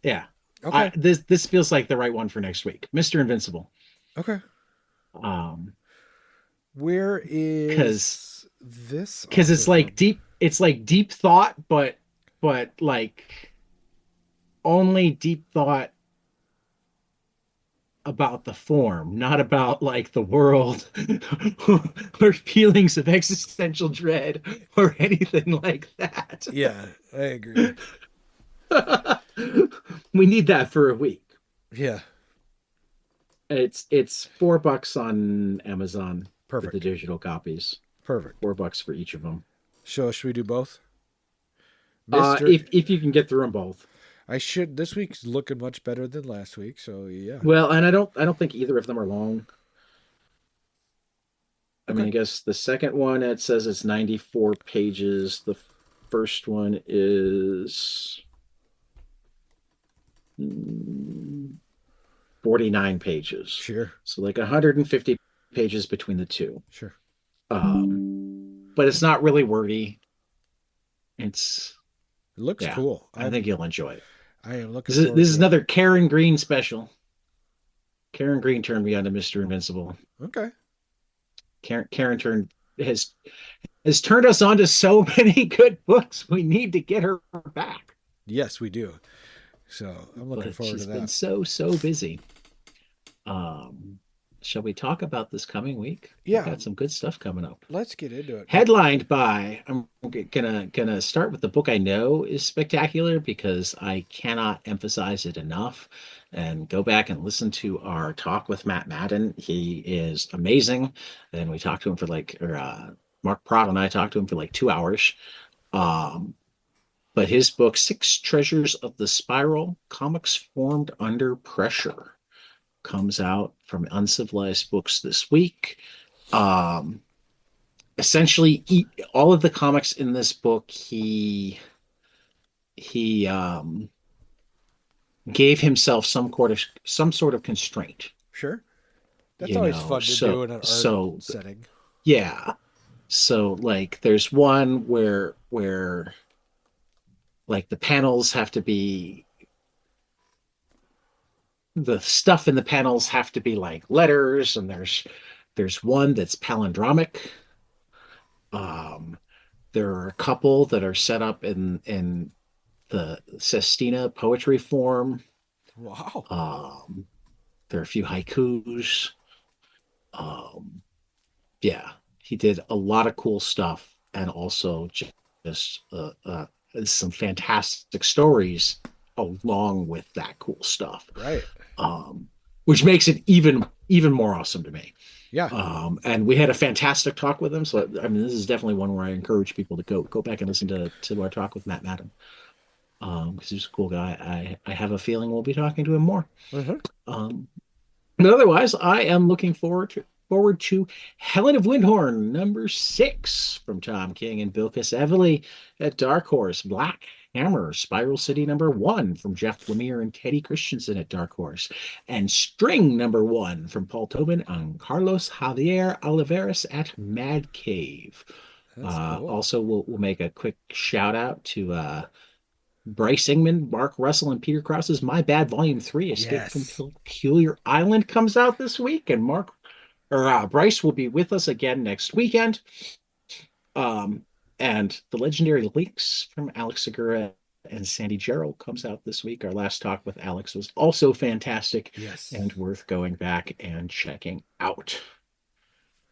Yeah. Okay. This feels like the right one for next week. Mr. Invincible. Okay. Um, Where because is this because author from? it's like deep thought, but like only deep thought about the form, not about like the world or feelings of existential dread or anything like that. Yeah, I agree. We need that for a week. Yeah, It's $4 on Amazon for the perfect. digital copies. Perfect. $4 for each of them. So, should we do both? Mr. If you can get through them both. I should. This week's looking much better than last week. So, yeah. Well, and I don't think either of them are long. I mean, Okay. I guess the second one it says it's 94 pages. The first one is 49 pages. Sure. So like 150 pages between the two. Sure. But it's not really wordy. It's It looks yeah, cool. I think you'll enjoy it. I am looking forward This is to it. another Karen Green special. Karen Green turned me on to Mr. Invincible. Okay. Karen turned has turned us on to so many good books. We need to get her back. Yes, we do. So, I'm looking But forward to she's been that. so busy. Um, shall we talk about this coming week? We've Yeah, got some good stuff coming up. let's get into it. Headlined by I'm gonna start with the book I know is spectacular because I cannot emphasize it enough. And go back and listen to our talk with Matt Madden. He is amazing. And we talked to him for Mark Prott and I talked to him for like 2 hours. Um, but his book, Six Treasures of the Spiral Comics Formed Under Pressure, comes out from Uncivilized Books this week. Um, Essentially, all of the comics in this book, he gave himself some sort of constraint, Sure. That's you always know. fun to do in an art So setting. yeah. So like, there's one where like the stuff in the panels have to be like letters, and there's one that's palindromic. Um, there are a couple that are set up in the Sestina poetry form. Wow. Um, there are a few haikus. Um, yeah, he did a lot of cool stuff and also just some fantastic stories along with that cool stuff, Right. um, which makes it even more awesome to me. Yeah. And we had a fantastic talk with him. So I mean, this is definitely one where I encourage people to go back and listen to our talk with Matt Madden, because he's a cool guy. I have a feeling we'll be talking to him more. Uh-huh. Um, but otherwise, I am looking forward to Helen of Windhorn, #6 from Tom King and Bill Evely at Dark Horse. Black Hammer, Spiral City #1 from Jeff Lemire and Teddy Christensen at Dark Horse. And String #1 from Paul Tobin and Carlos Javier Oliveras at Mad Cave. That's cool. Also, we'll make a quick shout out to Bryce Ingman, Mark Russell, and Peter Krause's My Bad Volume 3, Escape from Yes. Peculiar Island comes out this week, and Bryce will be with us again next weekend. Um, and The Legendary Leaks from Alex Segura and Sandy Gerald comes out this week. Our last talk with Alex was also fantastic Yes. and worth going back and checking out.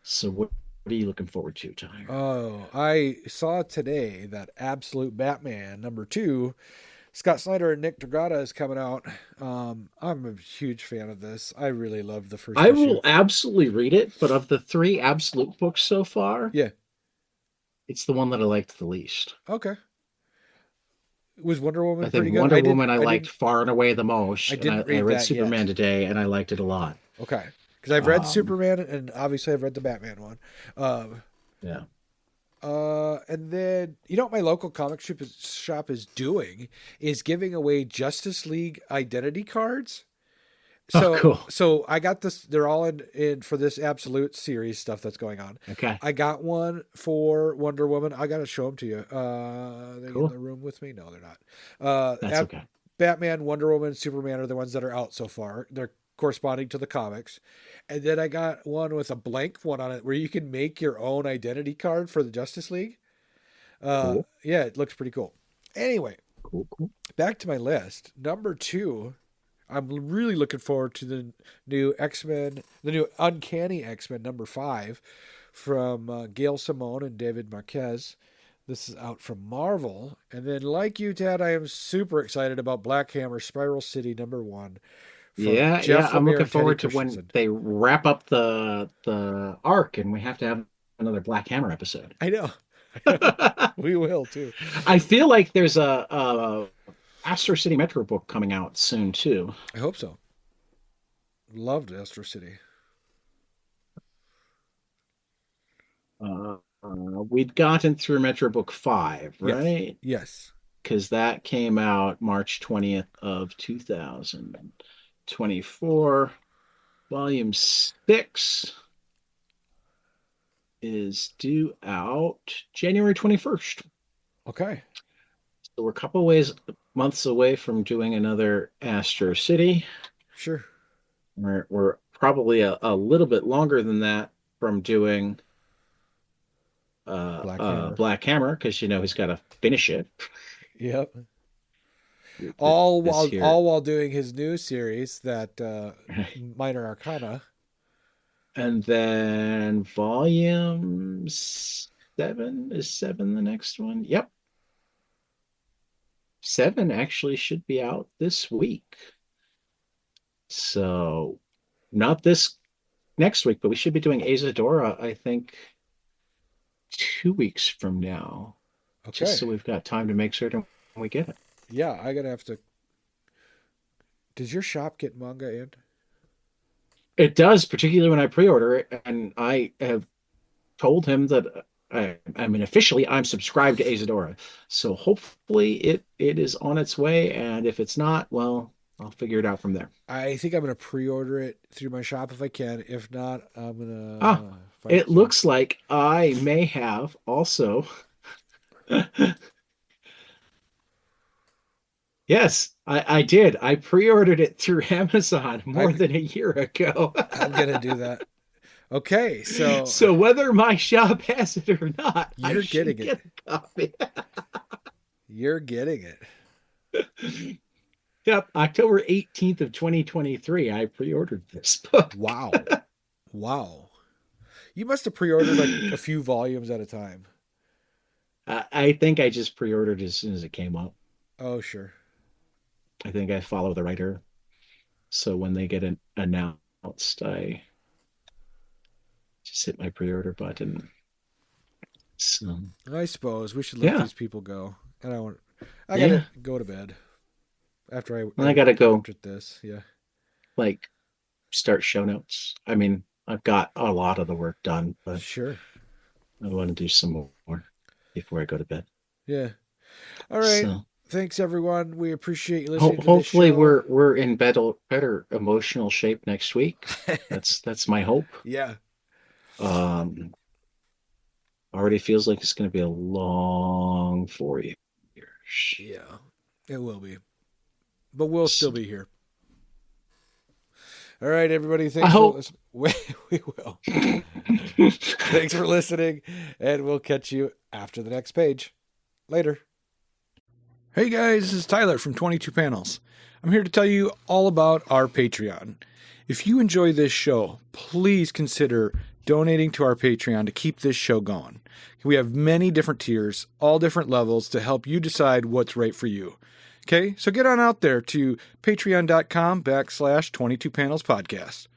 So what are you looking forward to, Tyler? Oh, I saw today that Absolute Batman #2, Scott Snyder and Nick Dragata is coming out. I'm a huge fan of this. I really loved the first I issue. will absolutely read it, but of the three Absolute books so far, Yeah. it's the one that I liked the least. Okay. Was Wonder I Woman think pretty good? Wonder Woman I I liked didn't far and away the most, I and I, didn't I read read that yet. Superman today and I liked it a lot. Okay. Because I've read Um, Superman and obviously I've read the Batman one. Um, yeah. and then you know what my local shop is doing is giving away Justice League identity cards. Oh, So cool. so I got this. They're all in for this Absolute series stuff that's going on. Okay. I got one for Wonder Woman. I got to show them to you. Are they in Cool. the room with me? No, they're not. That's okay. Batman, Wonder Woman, Superman are the ones that are out so far. They're corresponding to the comics. And then I got one with a blank one on it where you can make your own identity card for the Justice League. Cool. Yeah, it looks pretty cool. Anyway, Cool. Cool. back to my list. #2, I'm really looking forward to the new X-Men, the new Uncanny X-Men #5 from Gail Simone and David Marquez. This is out from Marvel. And then, like you, Ted, I am super excited about Black Hammer Spiral City #1 from Yeah, yeah. Jeff I'm Lemire looking and Teddy forward to when Christensen. they wrap up the arc and we have to have another Black Hammer episode. I know. We will too. I feel like there's a Astro City Metro book coming out soon too. I hope so. Loved Astro City. We'd gotten through Metro Book 5, Yes. right? Yes. Because that came out March 20th of 2024. Volume 6 is due out January 21st. Okay. So we're a couple months away from doing another Astro City. Sure. We're probably a little bit longer than that from doing Black Hammer. Black Hammer because he's got to finish it Yep. All this while year. all while doing his new series that Minor Arcana. And then volume 7 is 7 the next one? Yep. 7 actually should be out this week. So not this next week, but we should be doing Azadora, I think, 2 weeks from now, just Okay. so we've got time to make certain we get it. Yeah, I gotta have to. Does your shop get manga in? It does, particularly when I pre-order it, and I have told him that I mean officially I'm subscribed to Azadora. So hopefully it is on its way, and if it's not, well, I'll figure it out from there. I think I'm gonna pre-order it through my shop if I can. If not, I'm Ah, gonna find it some. looks like I may have also. Yes, I did. I pre-ordered it through Amazon more I'm than a year ago. I'm gonna do that. Okay, so So whether my shop has it or not, I you're getting should it. get a copy. You're getting it. Yep, October 18th of 2023, I pre-ordered this book. Wow. Wow. You must have pre-ordered like a few volumes at a time. I think I just pre-ordered as soon as it came up. Oh, sure. I think I follow the writer, so when they get announced, I just hit my pre-order button. So I suppose we should let yeah, these people go. And I yeah. gotta go to bed after And I gotta go after this. Yeah. like start show notes. I mean, I've got a lot of the work done, but Sure. I want to do some more before I go to bed. Yeah. All right. So Thanks, everyone. We appreciate you listening to this hopefully show. we're in better emotional shape next week. That's my hope. Yeah. Um, already feels like it's going to be a long 4 years. Yeah. It will be. But we'll still So, be here. All right, everybody. I Thanks for hope. listening. We will. Thanks for listening, and we'll catch you after the next page. Later. Hey guys, this is Tyler from 22 Panels. I'm here to tell you all about our Patreon. If you enjoy this show, please consider donating to our Patreon to keep this show going. We have many different tiers, all different levels to help you decide what's right for you. Okay, so get on out there to patreon.com/22panelspodcast.